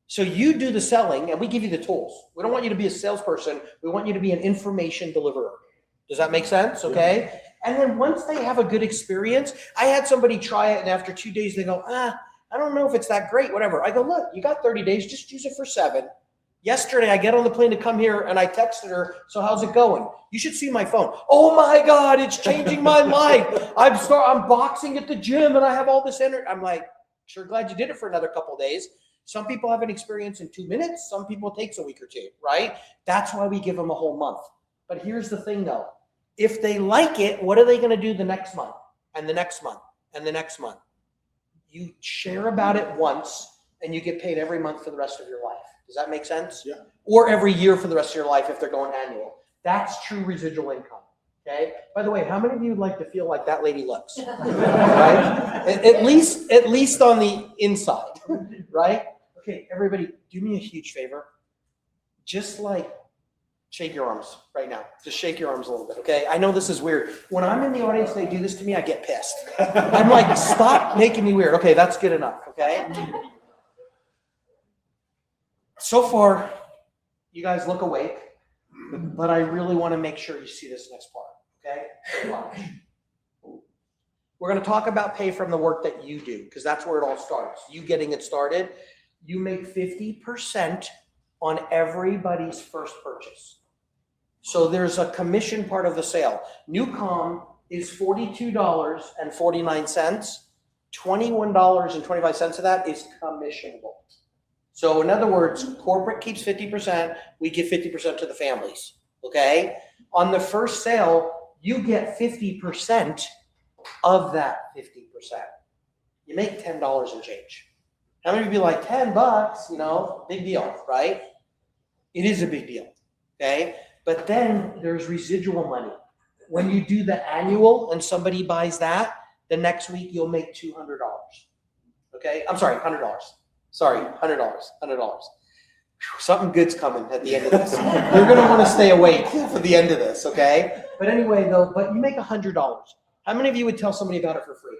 So you do the selling and we give you the tools. We don't want you to be a salesperson. We want you to be an information deliverer. Does that make sense? Okay. And then once they have a good experience, I had somebody try it and after 2 days they go, I don't know if it's that great, whatever. I go, look, you got 30 days, just use it for 7. Yesterday, I get on the plane to come here and I texted her, so how's it going? You should see my phone. Oh my God, it's changing my life. I'm boxing at the gym and I have all this energy. I'm like, sure glad you did it for another couple of days. Some people have an experience in 2 minutes. Some people it takes a week or 2, right? That's why we give them a whole month. But here's the thing though. If they like it, what are they going to do the next month and the next month and the next month? You share about it once and you get paid every month for the rest of your life. Does that make sense? Yeah. Or every year for the rest of your life if they're going annual. That's true residual income. Okay. By the way, how many of you would like to feel like that lady looks? Right? At least on the inside. Right? Okay, everybody, do me a huge favor. Just like shake your arms right now. Just shake your arms a little bit, okay? I know this is weird. When I'm in the audience and they do this to me, I get pissed. I'm like, stop making me weird. Okay, that's good enough, okay? So far, you guys look awake, but I really want to make sure you see this next part, okay? So watch. We're going to talk about pay from the work that you do, because that's where it all starts. You getting it started. You make 50% on everybody's first purchase. So there's a commission part of the sale. Newcom is $42.49. $21.25 of that is commissionable. So in other words, corporate keeps 50%, we give 50% to the families, okay? On the first sale, you get 50% of that 50%. You make $10 and change. How many of you like $10, big deal, right? It is a big deal, okay? But then there's residual money. When you do the annual and somebody buys that, the next week you'll make $200, okay? I'm sorry, $100. Sorry, $100. Something good's coming at the end of this. You're going to want to stay awake for the end of this, okay? But anyway, though, but you make $100. How many of you would tell somebody about it for free?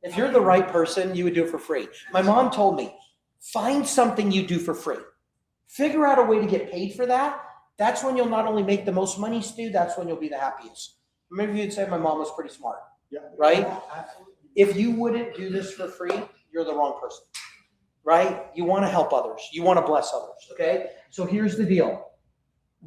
If you're the right person, you would do it for free. My mom told me, find something you do for free. Figure out a way to get paid for that. That's when you'll not only make the most money, Stu, that's when you'll be the happiest. Maybe you'd say my mom was pretty smart, right? If you wouldn't do this for free, you're the wrong person, right? You want to help others. You want to bless others, okay? So here's the deal.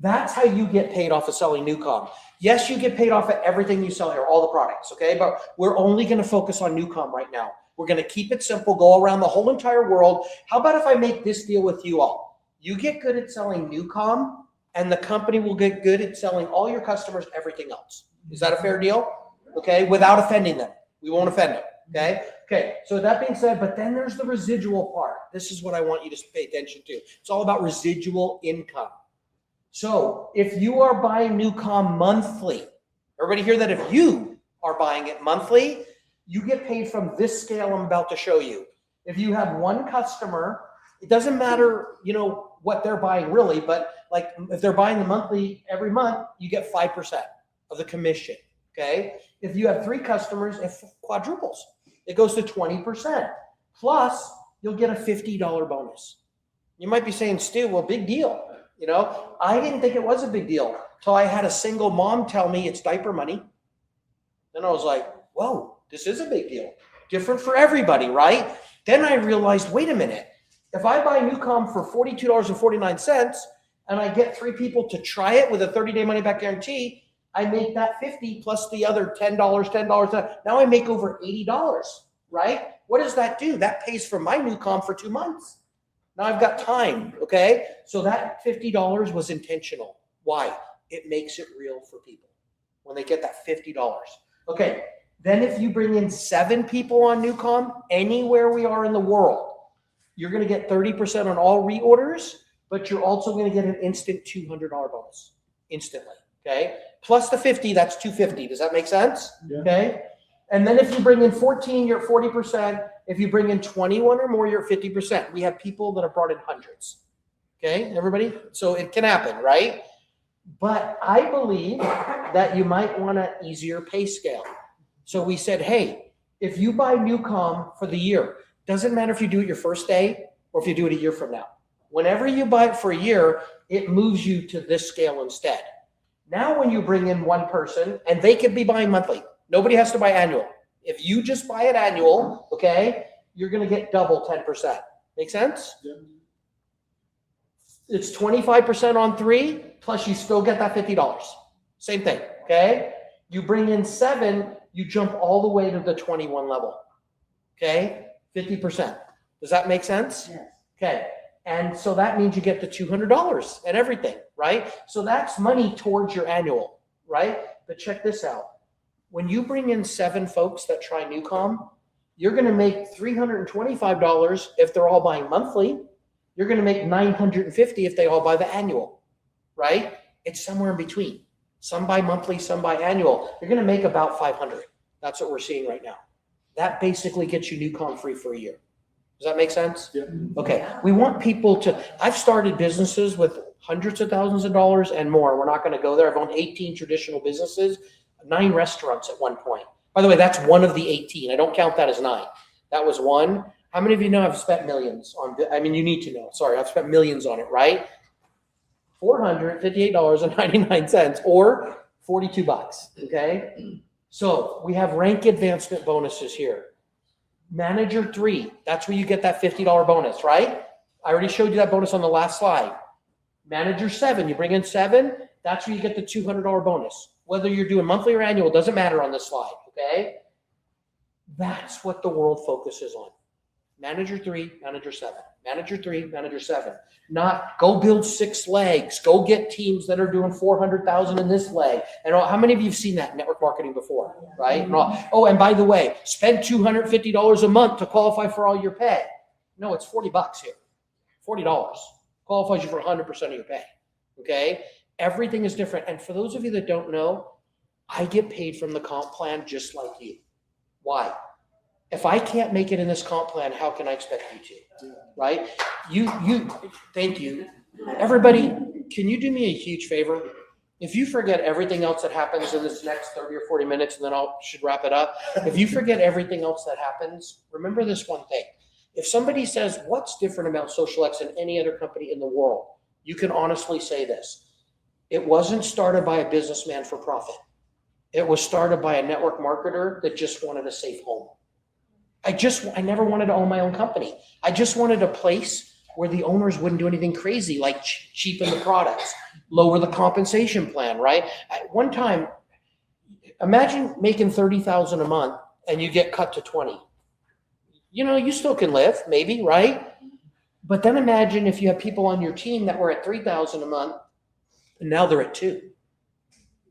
That's how you get paid off of selling Newcom. Yes, you get paid off of everything you sell here, all the products, okay? But we're only going to focus on Newcom right now. We're going to keep it simple, go around the whole entire world. How about if I make this deal with you all? You get good at selling Newcom, and the company will get good at selling all your customers everything else. Is that a fair deal? Okay, without offending them. We won't offend them, okay? Okay, so that being said, but then there's the residual part. This is what I want you to pay attention to. It's all about residual income. So if you are buying Newcom monthly, everybody hear that? If you are buying it monthly, you get paid from this scale I'm about to show you. If you have one customer, it doesn't matter, what they're buying really, but like if they're buying the monthly every month, you get 5% of the commission. Okay. If you have 3 customers, it quadruples. It goes to 20%. Plus, you'll get a $50 bonus. You might be saying, Stu, well, big deal. I didn't think it was a big deal until I had a single mom tell me it's diaper money. Then I was like, whoa, this is a big deal. Different for everybody, right? Then I realized, wait a minute. If I buy Newcom for $42.49 and I get 3 people to try it with a 30-day money-back guarantee, I make that $50 plus the other $10. Now I make over $80, right? What does that do? That pays for my Newcom for 2 months. Now I've got time, okay? So that $50 was intentional. Why? It makes it real for people when they get that $50. Okay, then if you bring in 7 people on Newcom, anywhere we are in the world, you're gonna get 30% on all reorders, but you're also gonna get an instant $200 bonus, instantly, okay? Plus the 50, that's $250. Does that make sense? Yeah. Okay? And then if you bring in 14, you're at 40%. If you bring in 21 or more, you're at 50%. We have people that have brought in hundreds. Okay, everybody? So it can happen, right? But I believe that you might want an easier pay scale. So we said, hey, if you buy Newcom for the year, doesn't matter if you do it your first day or if you do it a year from now. Whenever you buy it for a year, it moves you to this scale instead. Now when you bring in one person, and they could be buying monthly, nobody has to buy annual. If you just buy it annual, okay, you're going to get double 10%. Make sense? Yeah. It's 25% on 3, plus you still get that $50. Same thing, okay? You bring in 7, you jump all the way to the 21 level, okay? 50%. Does that make sense? Yes. Okay. And so that means you get the $200 and everything, right? So that's money towards your annual, right? But check this out. When you bring in 7 folks that try Newcom, you're going to make $325 if they're all buying monthly. You're going to make $950 if they all buy the annual, right? It's somewhere in between. Some buy monthly, some buy annual. You're going to make about $500. That's what we're seeing right now. That basically gets you Newcom free for a year. Does that make sense? Yeah. Okay. We want people to, I've started businesses with hundreds of thousands of dollars and more. We're not going to go there. I've owned 18 traditional businesses, 9 restaurants at one point. By the way, that's one of the 18. I don't count that as 9. That was one. How many of you know I've spent millions on, you need to know. Sorry, I've spent millions on it, right? $458.99 or $42, okay? So we have rank advancement bonuses here. Manager 3, that's where you get that $50 bonus, right? I already showed you that bonus on the last slide. Manager 7, you bring in 7, that's where you get the $200 bonus. Whether you're doing monthly or annual, doesn't matter on this slide, okay? That's what the world focuses on. Manager 3, Manager 7. Manager 3, Manager 7. Not go build 6 legs. Go get teams that are doing 400,000 in this leg. And how many of you have seen that in network marketing before, right? Oh, and by the way, spend $250 a month to qualify for all your pay. No, it's $40 here. $40 qualifies you for 100% of your pay. Okay? Everything is different. And for those of you that don't know, I get paid from the comp plan just like you. Why? If I can't make it in this comp plan, how can I expect you to? Right? Thank you. Everybody, can you do me a huge favor? If you forget everything else that happens in this next 30 or 40 minutes, and then I should wrap it up. If you forget everything else that happens, remember this one thing. If somebody says, what's different about xosialX than any other company in the world? You can honestly say this. It wasn't started by a businessman for profit. It was started by a network marketer that just wanted a safe home. I never wanted to own my own company. I just wanted a place where the owners wouldn't do anything crazy, like cheapen the products, lower the compensation plan, right? At one time, imagine making $30,000 a month and you get cut to 20. You still can live, maybe, right? But then imagine if you have people on your team that were at $3,000 a month and now they're at 2.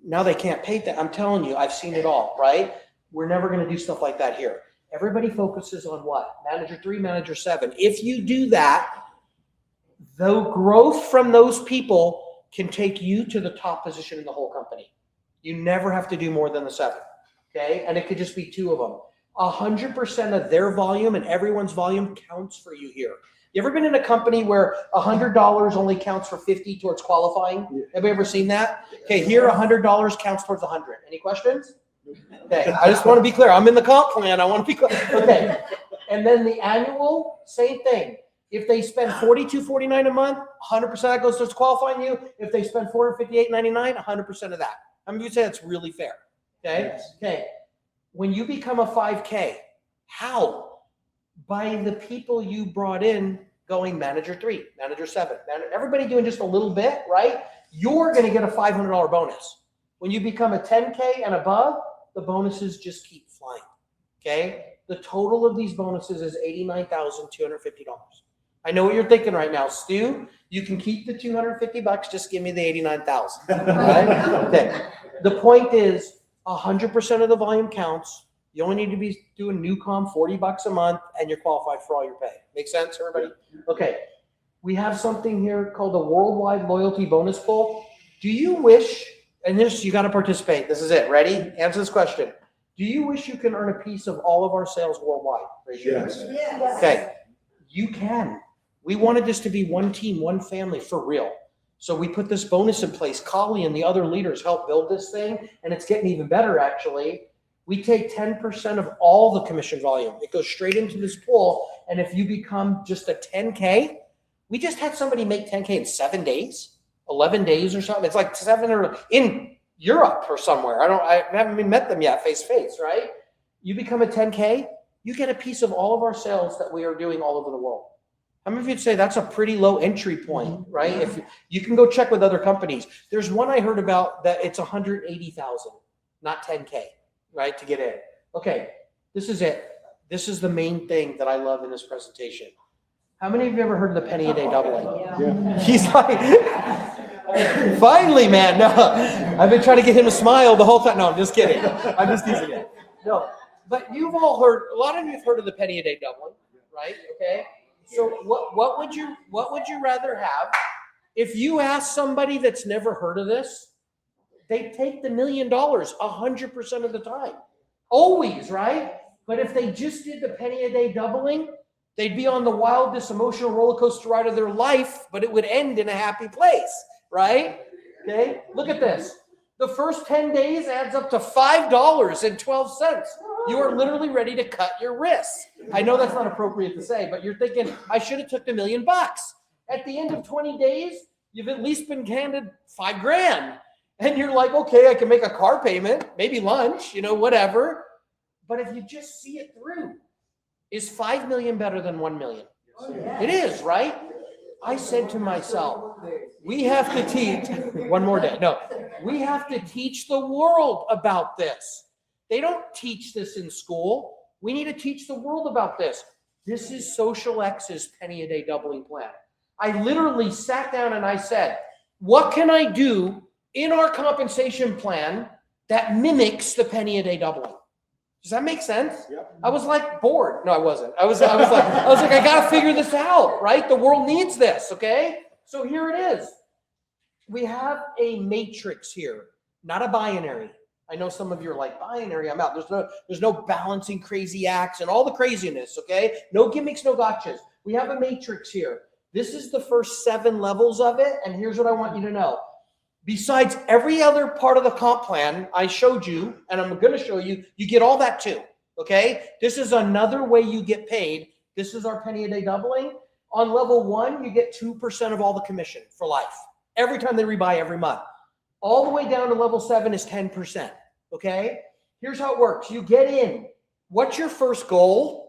Now they can't pay that. I'm telling you, I've seen it all, right? We're never going to do stuff like that here. Everybody focuses on what? Manager 3, Manager 7. If you do that, the growth from those people can take you to the top position in the whole company. You never have to do more than the 7, okay? And it could just be 2 of them. 100% of their volume and everyone's volume counts for you here. You ever been in a company where $100 only counts for 50 towards qualifying? Have you ever seen that? Okay, here $100 counts towards 100. Any questions? Okay, I just want to be clear. I'm in the comp plan. I want to be clear. Okay, and then the annual, same thing. If they spend $42.49 a month, 100% of that goes towards qualifying you. If they spend $458.99, 100% of that. I mean, you say that's really fair. Okay. Yes. Okay. When you become a 5K, how? By the people you brought in going manager 3, manager 7, everybody doing just a little bit, right? You're going to get a $500 bonus. When you become a 10K and above, the bonuses just keep flying. Okay. The total of these bonuses is $89,250. I know what you're thinking right now, Stu. You can keep the $250. Just give me the $89,000. Right? Okay. The point is, 100% of the volume counts. You only need to be doing new com $40 a month, and you're qualified for all your pay. Make sense, everybody? Okay. We have something here called the Worldwide Loyalty Bonus Pool. Do you wish? And this, you got to participate. This is it. Ready? Answer this question. Do you wish you can earn a piece of all of our sales worldwide? Raise your hand. Yes. Okay. You can. We wanted this to be one team, one family for real. So we put this bonus in place. Kali and the other leaders helped build this thing, and it's getting even better, actually. We take 10% of all the commission volume. It goes straight into this pool, and if you become just a 10K, we just had somebody make 10K in 7 days, 11 days or something. It's like 7 or in Europe or somewhere. I haven't even met them yet face to face, right? You become a 10K, you get a piece of all of our sales that we are doing all over the world. How many of you'd say that's a pretty low entry point, right? If you can go check with other companies. There's one I heard about that it's 180,000, not 10K, right, to get in. Okay, this is it. This is the main thing that I love in this presentation. How many of you ever heard of the penny a day doubling? Yeah. He's like, finally, man. No, I've been trying to get him to smile the whole time. No, I'm just kidding. I'm just teasing it. No, but you've all heard, a lot of you have heard of the penny a day doubling, right? Okay. So what would you rather have? If you ask somebody that's never heard of this, they take the $1 million 100% of the time. Always, right? But if they just did the penny a day doubling, they'd be on the wildest emotional roller coaster ride of their life, but it would end in a happy place, right? Okay, look at this. The first 10 days adds up to $5.12. You are literally ready to cut your wrists. I know that's not appropriate to say, but you're thinking, I should have took the $1 million. At the end of 20 days, you've at least been handed $5,000. And you're like, okay, I can make a car payment, maybe lunch, whatever. But if you just see it through, is 5 million better than 1 million? It is, right? I said to myself, we have to teach one more day. No, we have to teach the world about this. They don't teach this in school. We need to teach the world about this. This is xosialX's penny a day doubling plan. I literally sat down and I said, what can I do in our compensation plan that mimics the penny a day doubling? Does that make sense? Yep. I was like bored. No, I wasn't. I was like, I got to figure this out, right? The world needs this. Okay. So here it is. We have a matrix here, not a binary. I know some of you are like, binary, I'm out. There's no balancing crazy acts and all the craziness. Okay. No gimmicks, no gotchas. We have a matrix here. This is the first 7 levels of it. And here's what I want you to know. Besides every other part of the comp plan I showed you, and I'm going to show you, you get all that too, okay? This is another way you get paid. This is our penny a day doubling. On level 1, you get 2% of all the commission for life. Every time they rebuy every month. All the way down to level 7 is 10%, okay? Here's how it works. You get in. What's your first goal?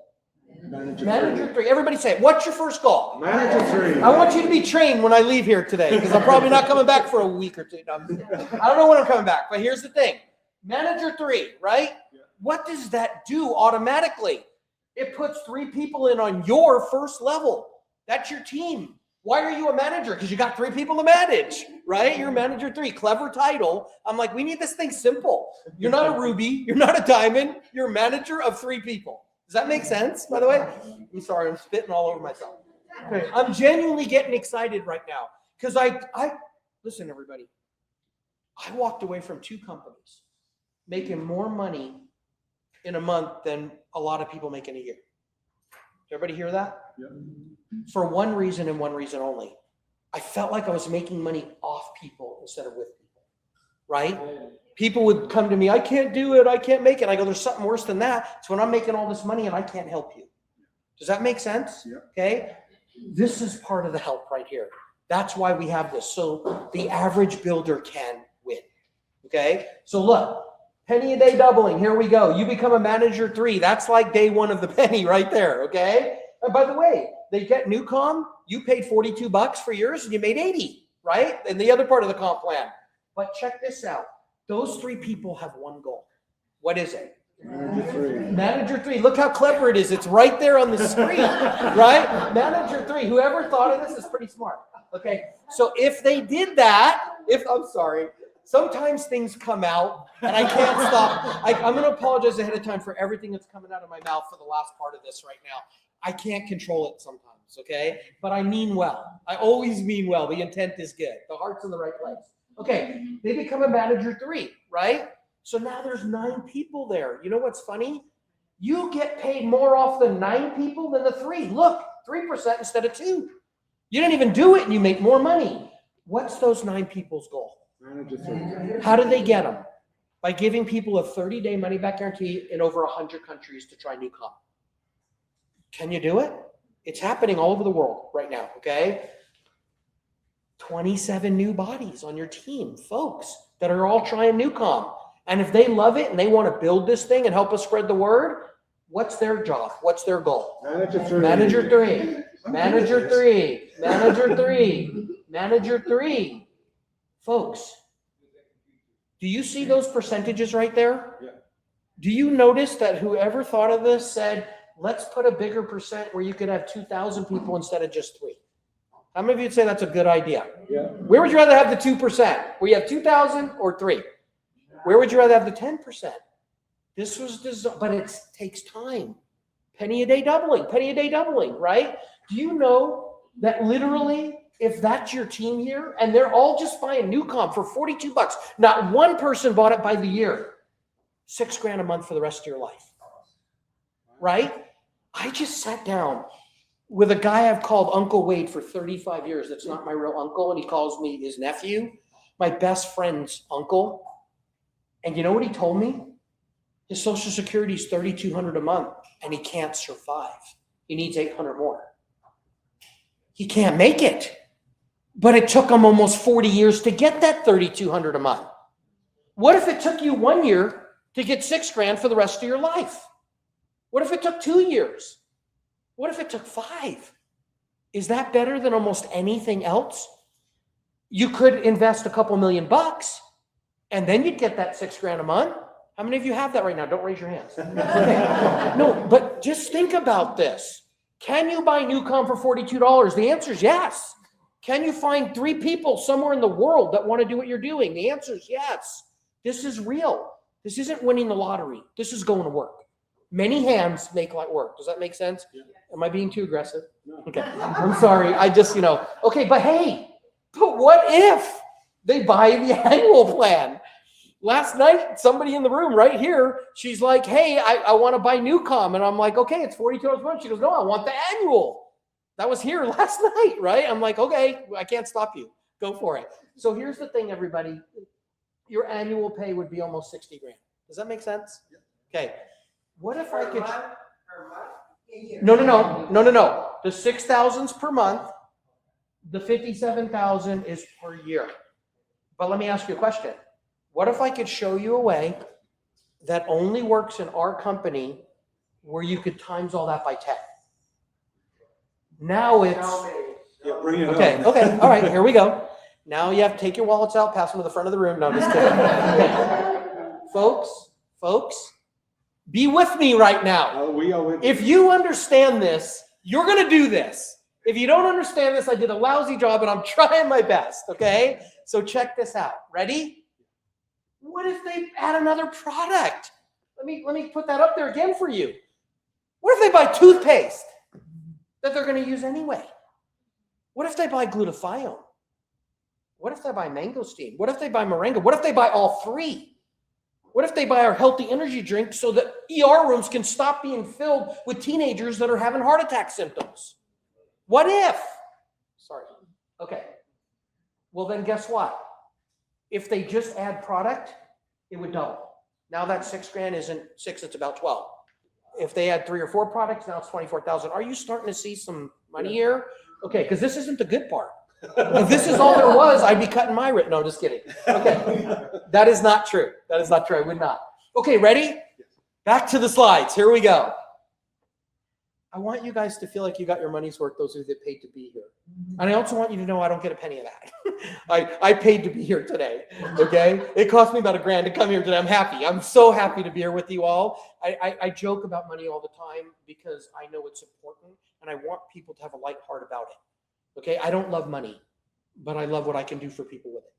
Manager 3. Everybody say it. What's your first goal? Manager 3. I want you to be trained when I leave here today because I'm probably not coming back for a week or 2. No, I don't know when I'm coming back, but here's the thing. Manager 3, right? Yeah. What does that do automatically? It puts 3 people in on your first level. That's your team. Why are you a manager? Because you got 3 people to manage, right? You're manager 3. Clever title. I'm like, we need this thing simple. You're not a ruby. You're not a diamond. You're a manager of 3 people. Does that make sense, by the way? I'm sorry, I'm spitting all over myself. Okay. I'm genuinely getting excited right now because listen, everybody. I walked away from 2 companies making more money in a month than a lot of people make in a year. Everybody hear that? Yeah. For one reason and one reason only. I felt like I was making money off people instead of with people, right? People would come to me, I can't do it, I can't make it. I go, there's something worse than that. It's when I'm making all this money and I can't help you. Does that make sense? Yeah. Okay. This is part of the help right here. That's why we have this. So the average builder can win. Okay. So look, penny a day doubling. Here we go. You become a manager 3. That's like day 1 of the penny right there. Okay. And by the way, they get Newcom. You paid $42 for yours and you made 80, right? And the other part of the comp plan. But check this out. Those 3 people have one goal. What is it? Manager 3. Manager 3. Look how clever it is. It's right there on the screen, right? Manager 3. Whoever thought of this is pretty smart. Okay. So if they did that, I'm sorry, sometimes things come out and I can't stop. I'm going to apologize ahead of time for everything that's coming out of my mouth for the last part of this right now. I can't control it sometimes. Okay. But I mean well. I always mean well. The intent is good. The heart's in the right place. Okay. They become a manager 3, right? So now there's 9 people there. You know what's funny? You get paid more off the 9 people than the 3. Look, 3% instead of 2. You didn't even do it and you make more money. What's those 9 people's goal? Manager 3. How do they get them? By giving people a 30-day money-back guarantee in over 100 countries to try Newcom. Can you do it? It's happening all over the world right now, okay? 27 new bodies on your team, folks, that are all trying Newcom. And if they love it and they want to build this thing and help us spread the word, what's their job? What's their goal? Manager 3. Manager 3. Manager 3. Manager 3. Manager 3. Folks, do you see those percentages right there? Yeah. Do you notice that whoever thought of this said, let's put a bigger percent where you could have 2,000 people instead of just 3? How many of you would say that's a good idea? Yeah. Where would you rather have the 2%? Where you have 2,000 or 3? Where would you rather have the 10%? This was designed, but it takes time. Penny a day doubling, right? Do you know that literally, if that's your team here, and they're all just buying Newcom for $42, not one person bought it by the year, $6,000 a month for the rest of your life, right? I just sat down with a guy I've called Uncle Wade for 35 years. That's not my real uncle, and he calls me his nephew, my best friend's uncle. And you know what he told me? His Social Security is $3,200 a month, and he can't survive. He needs 800 more. He can't make it. But it took him almost 40 years to get that $3,200 a month. What if it took you 1 year to get $6,000 for the rest of your life? What if it took 2 years? What if it took 5? Is that better than almost anything else? You could invest a couple $1,000,000 bucks, and then you'd get that $6,000 a month. How many of you have that right now? Don't raise your hands. Okay. No, but just think about this. Can you buy Newcom for $42? The answer is yes. Can you find 3 people somewhere in the world that want to do what you're doing? The answer is yes. This is real. This isn't winning the lottery. This is going to work. Many hands make light work. Does that make sense? Yeah. Am I being too aggressive? No. Okay. I'm sorry. I just, okay, but hey, but what if they buy the annual plan? Last night, somebody in the room right here, she's like, hey, I want to buy Newcom. And I'm like, okay, it's $42 a month. She goes, no, I want the annual. That was here last night, right? I'm like, okay, I can't stop you. Go for it. So here's the thing, everybody. Your annual pay would be almost $60,000. Does that make sense? Okay. What if I could... No. The 6,000's per month. The 57,000 is per year. But let me ask you a question. What if I could show you a way that only works in our company where you could times all that by 10? Now it's... Yeah, bring it Okay, on. okay, all right, here we go. Now you have to take your wallets out, pass them to the front of the room. No, just kidding. Okay. Folks, be with me right now. We are with If you understand this, you're going to do this. If you don't understand this, I did a lousy job, and I'm trying my best, okay? So check this out. Ready? What if they add another product? Let me put that up there again for you. What if they buy toothpaste that they're going to use anyway? What if they buy glutathione? What if they buy mangosteen? What if they buy moringa? What if they buy all three? What if they buy our healthy energy drink so that ER rooms can stop being filled with teenagers that are having heart attack symptoms? What if? Sorry. Okay. Well, then guess what? If they just add product, it would double. Now that $6,000 isn't 6, it's about 12. If they add 3 or 4 products, now it's 24,000. Are you starting to see some money here? Okay, because this isn't the good part. If this is all there was, I'd be cutting my rate. No, just kidding. Okay, that is not true. That is not true. I would not. Okay, ready? Back to the slides. Here we go. I want you guys to feel like you got your money's worth, those of you that paid to be here. And I also want you to know I don't get a penny of that. I paid to be here today, okay? It cost me about $1,000 to come here today. I'm happy. I'm so happy to be here with you all. I joke about money all the time because I know it's important, and I want people to have a light heart about it, okay? I don't love money, but I love what I can do for people with it.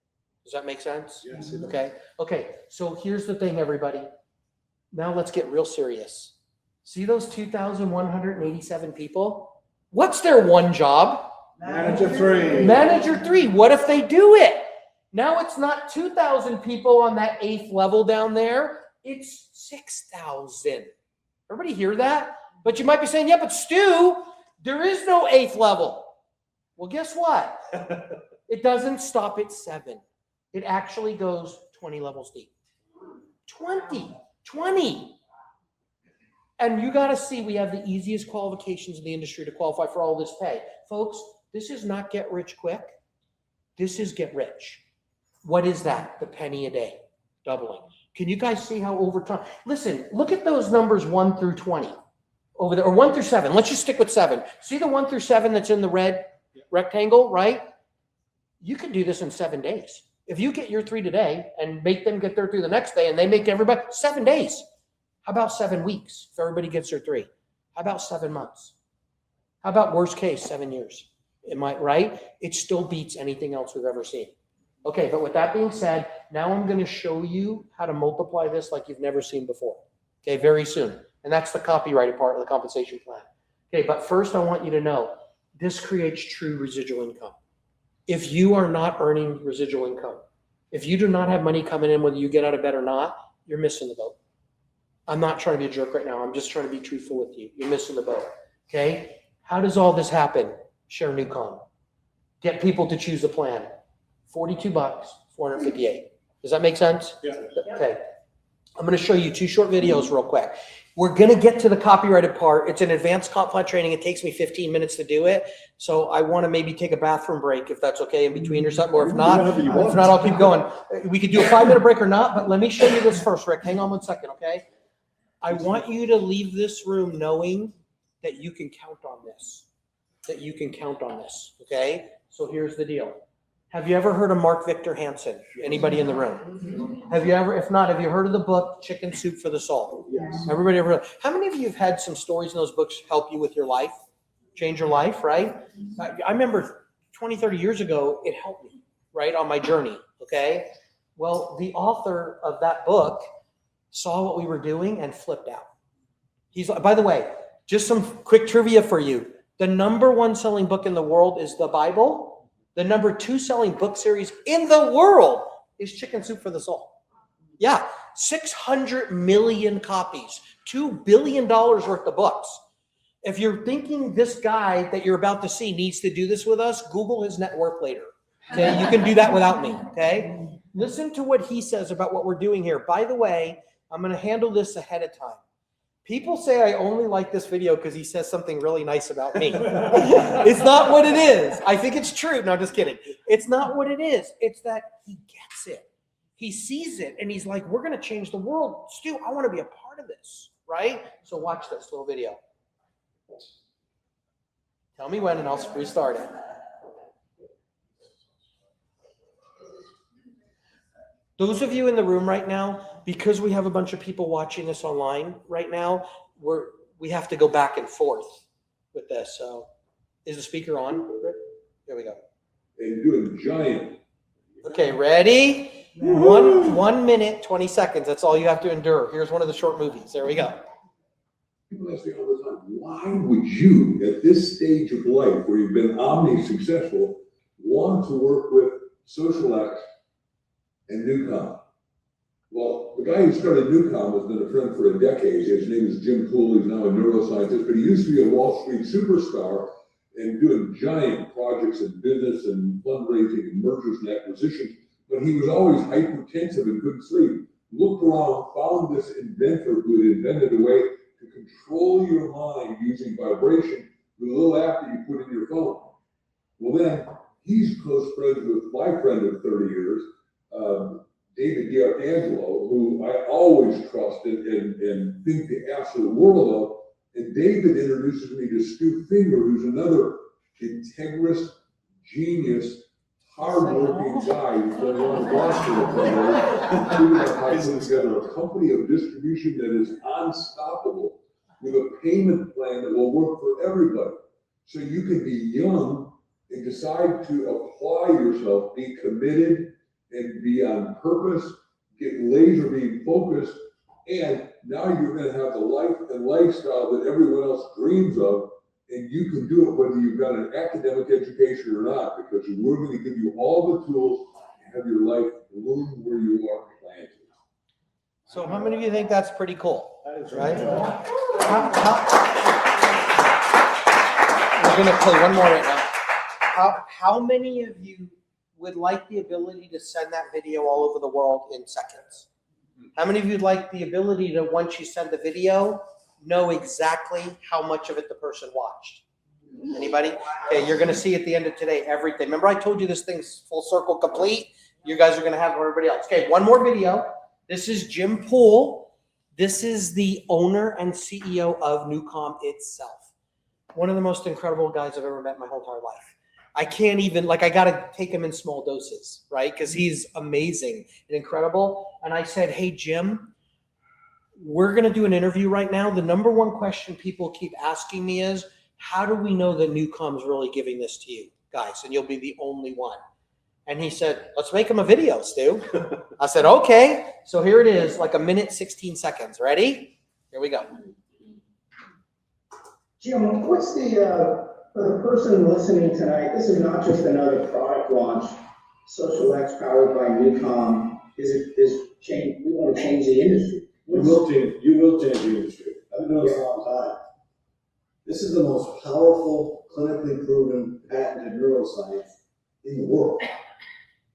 Does that make sense? Yes. Okay. Okay, so here's the thing, everybody. Now let's get real serious. See those 2,187 people? What's their one job? Manager 3. Manager 3. What if they do it? Now it's not 2,000 people on that 8th level down there. It's 6,000. Everybody hear that? But you might be saying, yeah, but Stu, there is no 8th level. Well, guess what? It doesn't stop at 7. It actually goes 20 levels deep. 20. And you got to see, we have the easiest qualifications in the industry to qualify for all this pay. Folks, this is not get rich quick. This is get rich. What is that? The penny a day, doubling. Can you guys see how over time? Listen, look at those numbers 1 through 20 over there, or 1 through 7. Let's just stick with 7. See the 1 through 7 that's in the red rectangle, right? You can do this in 7 days. If you get your 3 today and make them get their 3 the next day, and they make everybody 7 days. How about 7 weeks if everybody gets their 3? How about 7 months? How about worst case, 7 years? Am I right? It still beats anything else we've ever seen. Okay, but with that being said, now I'm going to show you how to multiply this like you've never seen before. Okay, very soon. And that's the copyrighted part of the compensation plan. Okay, but first I want you to know, this creates true residual income. If you are not earning residual income, if you do not have money coming in whether you get out of bed or not, you're missing the boat. I'm not trying to be a jerk right now. I'm just trying to be truthful with you. You're missing the boat, okay? How does all this happen? Share Newcom. Get people to choose a plan. $42, $458. Does that make sense? Yeah. Okay. I'm going to show you 2 short videos real quick. We're going to get to the copyrighted part. It's an advanced comp plan training. It takes me 15 minutes to do it. So I want to maybe take a bathroom break if that's okay in between or something. Or if not, I'll keep going. We could do a 5-minute break or not, but let me show you this first, Rick. Hang on 1 second, okay? I want you to leave this room knowing that you can count on this. That you can count on this, okay? So here's the deal. Have you ever heard of Mark Victor Hansen? Anybody in the room? Have you ever, if not, have you heard of the book Chicken Soup for the Soul? Yes. Everybody ever heard? How many of you have had some stories in those books help you with your life? Change your life, right? I remember 20, 30 years ago, it helped me, right, on my journey, okay? Well, the author of that book saw what we were doing and flipped out. He's, by the way, just some quick trivia for you. The #1 selling book in the world is the Bible. The #2 selling book series in the world is Chicken Soup for the Soul. Yeah, 600 million copies, $2 billion worth of books. If you're thinking this guy that you're about to see needs to do this with us, Google his net worth later. Okay, you can do that without me, okay? Listen to what he says about what we're doing here. By the way, I'm going to handle this ahead of time. People say I only like this video because he says something really nice about me. It's not what it is. I think it's true. No, just kidding. It's not what it is. It's that he gets it. He sees it and he's like, we're going to change the world. Stu, I want to be a part of this, right? So watch this little video. Tell me when and I'll restart it. Those of you in the room right now, because we have a bunch of people watching this online right now, we have to go back and forth with this. So is the speaker on? There we go. They do a giant. Okay, ready? 1 minute, 20 seconds. That's all you have to endure. Here's one of the short movies. There we go. People ask me all the time, why would you, at this stage of life where you've been omni-successful, want to work with xosialX and Newcom. Well, the guy who started Newcom has been a friend for a decade. His name is Jim Poole. He's now a neuroscientist, but he used to be a Wall Street superstar and doing giant projects in business and fundraising and mergers and acquisitions. But he was always hypertensive and couldn't sleep. Looked around, found this inventor who had invented a way to control your mind using vibration with a little app that you put in your phone. Well, then he's close friends with my friend of 30 years, David D'Angelo, who I always trusted and think the absolute world of. And David introduces me to Stu Finger, who's another integrous, genius, hardworking guy who's been around Boston for putting together a company of distribution that is unstoppable with a payment plan that will work for everybody. So you can be young and decide to apply yourself, be committed, and be on purpose, get laser beam focused, and now you're going to have the life and lifestyle that everyone else dreams of, and you can do it whether you've got an academic education or not, because we're going to give you all the tools to have your life bloom where you are planted. So how many of you think that's pretty cool? That is Right? right. We're going to play one more right now. How many of you would like the ability to send that video all over the world in seconds? How many of you would like the ability to, once you send the video, know exactly how much of it the person watched? Anybody? Okay, you're going to see at the end of today everything. Remember I told you this thing's full circle complete? You guys are going to have everybody else. Okay, one more video. This is Jim Poole. This is the owner and CEO of Newcom itself. One of the most incredible guys I've ever met in my whole entire life. I can't even, I got to take him in small doses, right? Because he's amazing and incredible. And I said, hey, Jim, we're going to do an interview right now. The number one question people keep asking me is, how do we know that Newcom's really giving this to you guys? And you'll be the only one. And he said, let's make him a video, Stu. I said, okay. So here it is, like 1 minute, 16 seconds. Ready? Here we go. Jim, what's for the person listening tonight, this is not just another product launch. xosialX powered by Newcom we want to change the industry. You will change the industry. I've been doing this a long time. This is the most powerful, clinically proven, patented neuroscience in the world.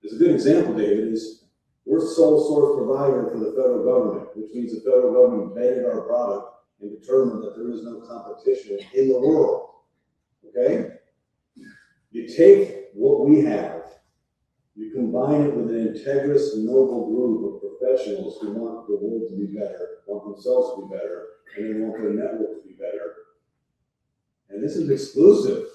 As a good example, David, is we're sole source provider for the federal government, which means the federal government vetted our product and determined that there is no competition in the world. Okay? You take what we have, you combine it with an integrous, noble group of professionals who want the world to be better, want themselves to be better, and they want their network to be better. And this is exclusive.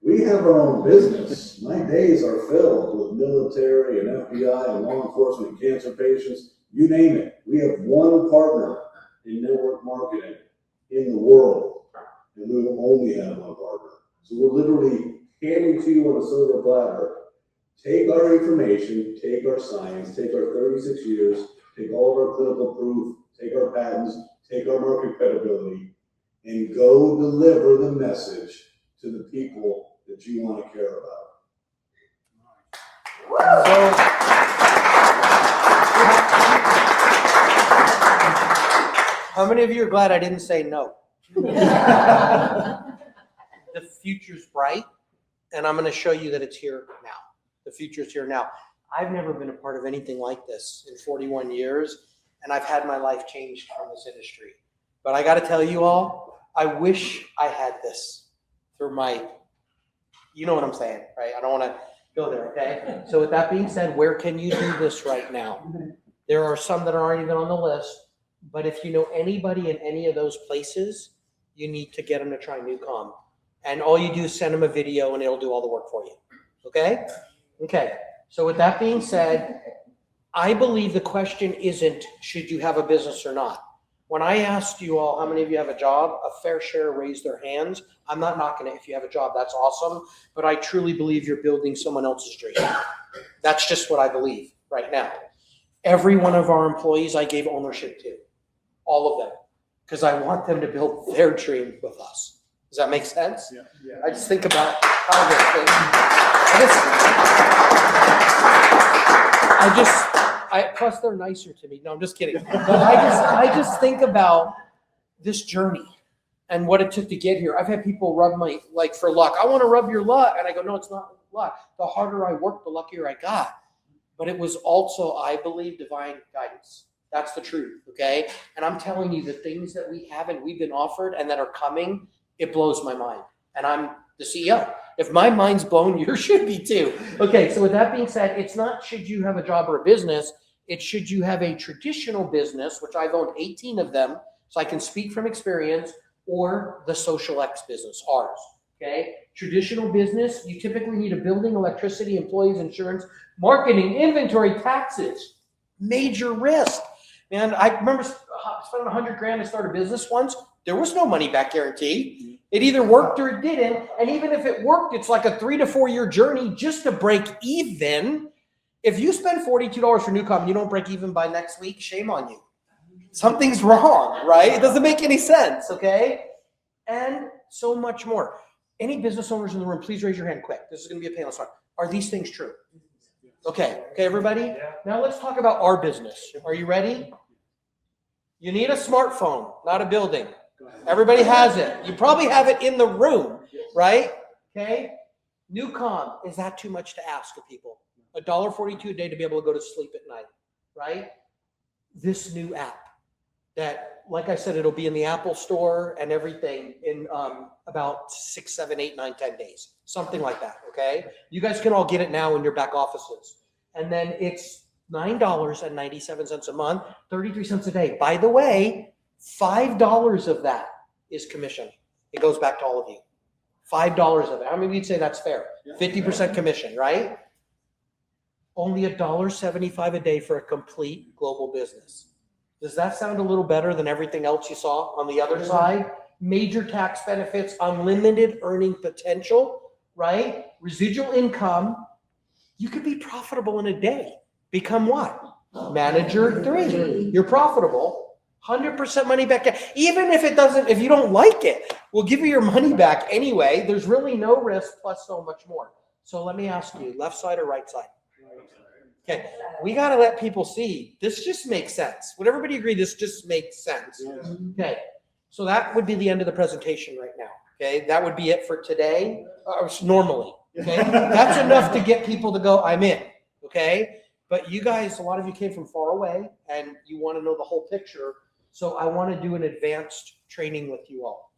We have our own business. My days are filled with military and FBI and law enforcement and cancer patients, you name it. We have one partner in network marketing in the world, and we will only have one partner. So we're literally handing to you on a silver platter, take our information, take our science, take our 36 years, take all of our clinical proof, take our patents, take our market credibility, and go deliver the message to the people that you want to care about. How many of you are glad I didn't say no? The future's bright, and I'm going to show you that it's here now. The future's here now. I've never been a part of anything like this in 41 years, and I've had my life changed from this industry. But I got to tell you all, I wish I had this through my, you know what I'm saying, right? I don't want to go there, okay? So with that being said, where can you do this right now? There are some that aren't even on the list, but if you know anybody in any of those places, you need to get them to try Newcom. And all you do is send them a video and it'll do all the work for you, okay? Okay, so with that being said, I believe the question isn't, should you have a business or not? When I asked you all, how many of you have a job? A fair share raised their hands. I'm not knocking it. If you have a job, that's awesome. But I truly believe you're building someone else's dream. That's just what I believe right now. Every one of our employees I gave ownership to, all of them, because I want them to build their dream with us. Does that make sense? Yeah. I just think about how this thing. plus they're nicer to me. No, I'm just kidding. But I just think about this journey and what it took to get here. I've had people rub my, like, for luck. I want to rub your luck. And I go, no, it's not luck. The harder I work, the luckier I got. But it was also, I believe, divine guidance. That's the truth, okay? And I'm telling you, the things that we haven't, we've been offered and that are coming, it blows my mind. And I'm the CEO. If my mind's blown, yours should be too. Okay, so with that being said, it's not should you have a job or a business, it's should you have a traditional business, which I've owned 18 of them, so I can speak from experience, or the xosialX business, ours, okay? Traditional business, you typically need a building, electricity, employees, insurance, marketing, inventory, taxes, major risk. And I remember spending $100,000 to start a business once. There was no money back guarantee. It either worked or it didn't. And even if it worked, it's like a 3 to 4 year journey just to break even. If you spend $42 for Newcom and you don't break even by next week, shame on you. Something's wrong, right? It doesn't make any sense, okay? And so much more. Any business owners in the room, please raise your hand quick. This is going to be a panel. Are these things true? Okay, everybody? Now let's talk about our business. Are you ready? You need a smartphone, not a building. Everybody has it. You probably have it in the room, right? Okay. Newcom, is that too much to ask of people? $1.42 a day to be able to go to sleep at night, right? This new app that, like I said, it'll be in the Apple Store and everything in about 6, 7, 8, 9, 10 days, something like that. Okay. You guys can all get it now in your back offices. And then it's $9.97 a month, 33 cents a day. By the way, $5 of that is commission. It goes back to all of you. $5 of it. How many of you'd say that's fair? 50% commission, right? Only $1.75 a day for a complete global business. Does that sound a little better than everything else you saw on the other side? Major tax benefits, unlimited earning potential, right? Residual income. You could be profitable in a day. Become what? Manager 3. You're profitable. 100% money back. Even if it doesn't, if you don't like it, we'll give you your money back anyway. There's really no risk plus so much more. So let me ask you, left side or right side? Okay, we got to let people see. This just makes sense. Would everybody agree this just makes sense? Okay, so that would be the end of the presentation right now. Okay, that would be it for today, normally. Okay, that's enough to get people to go, I'm in. Okay, but you guys, a lot of you came from far away and you want to know the whole picture. So I want to do an advanced training with you all.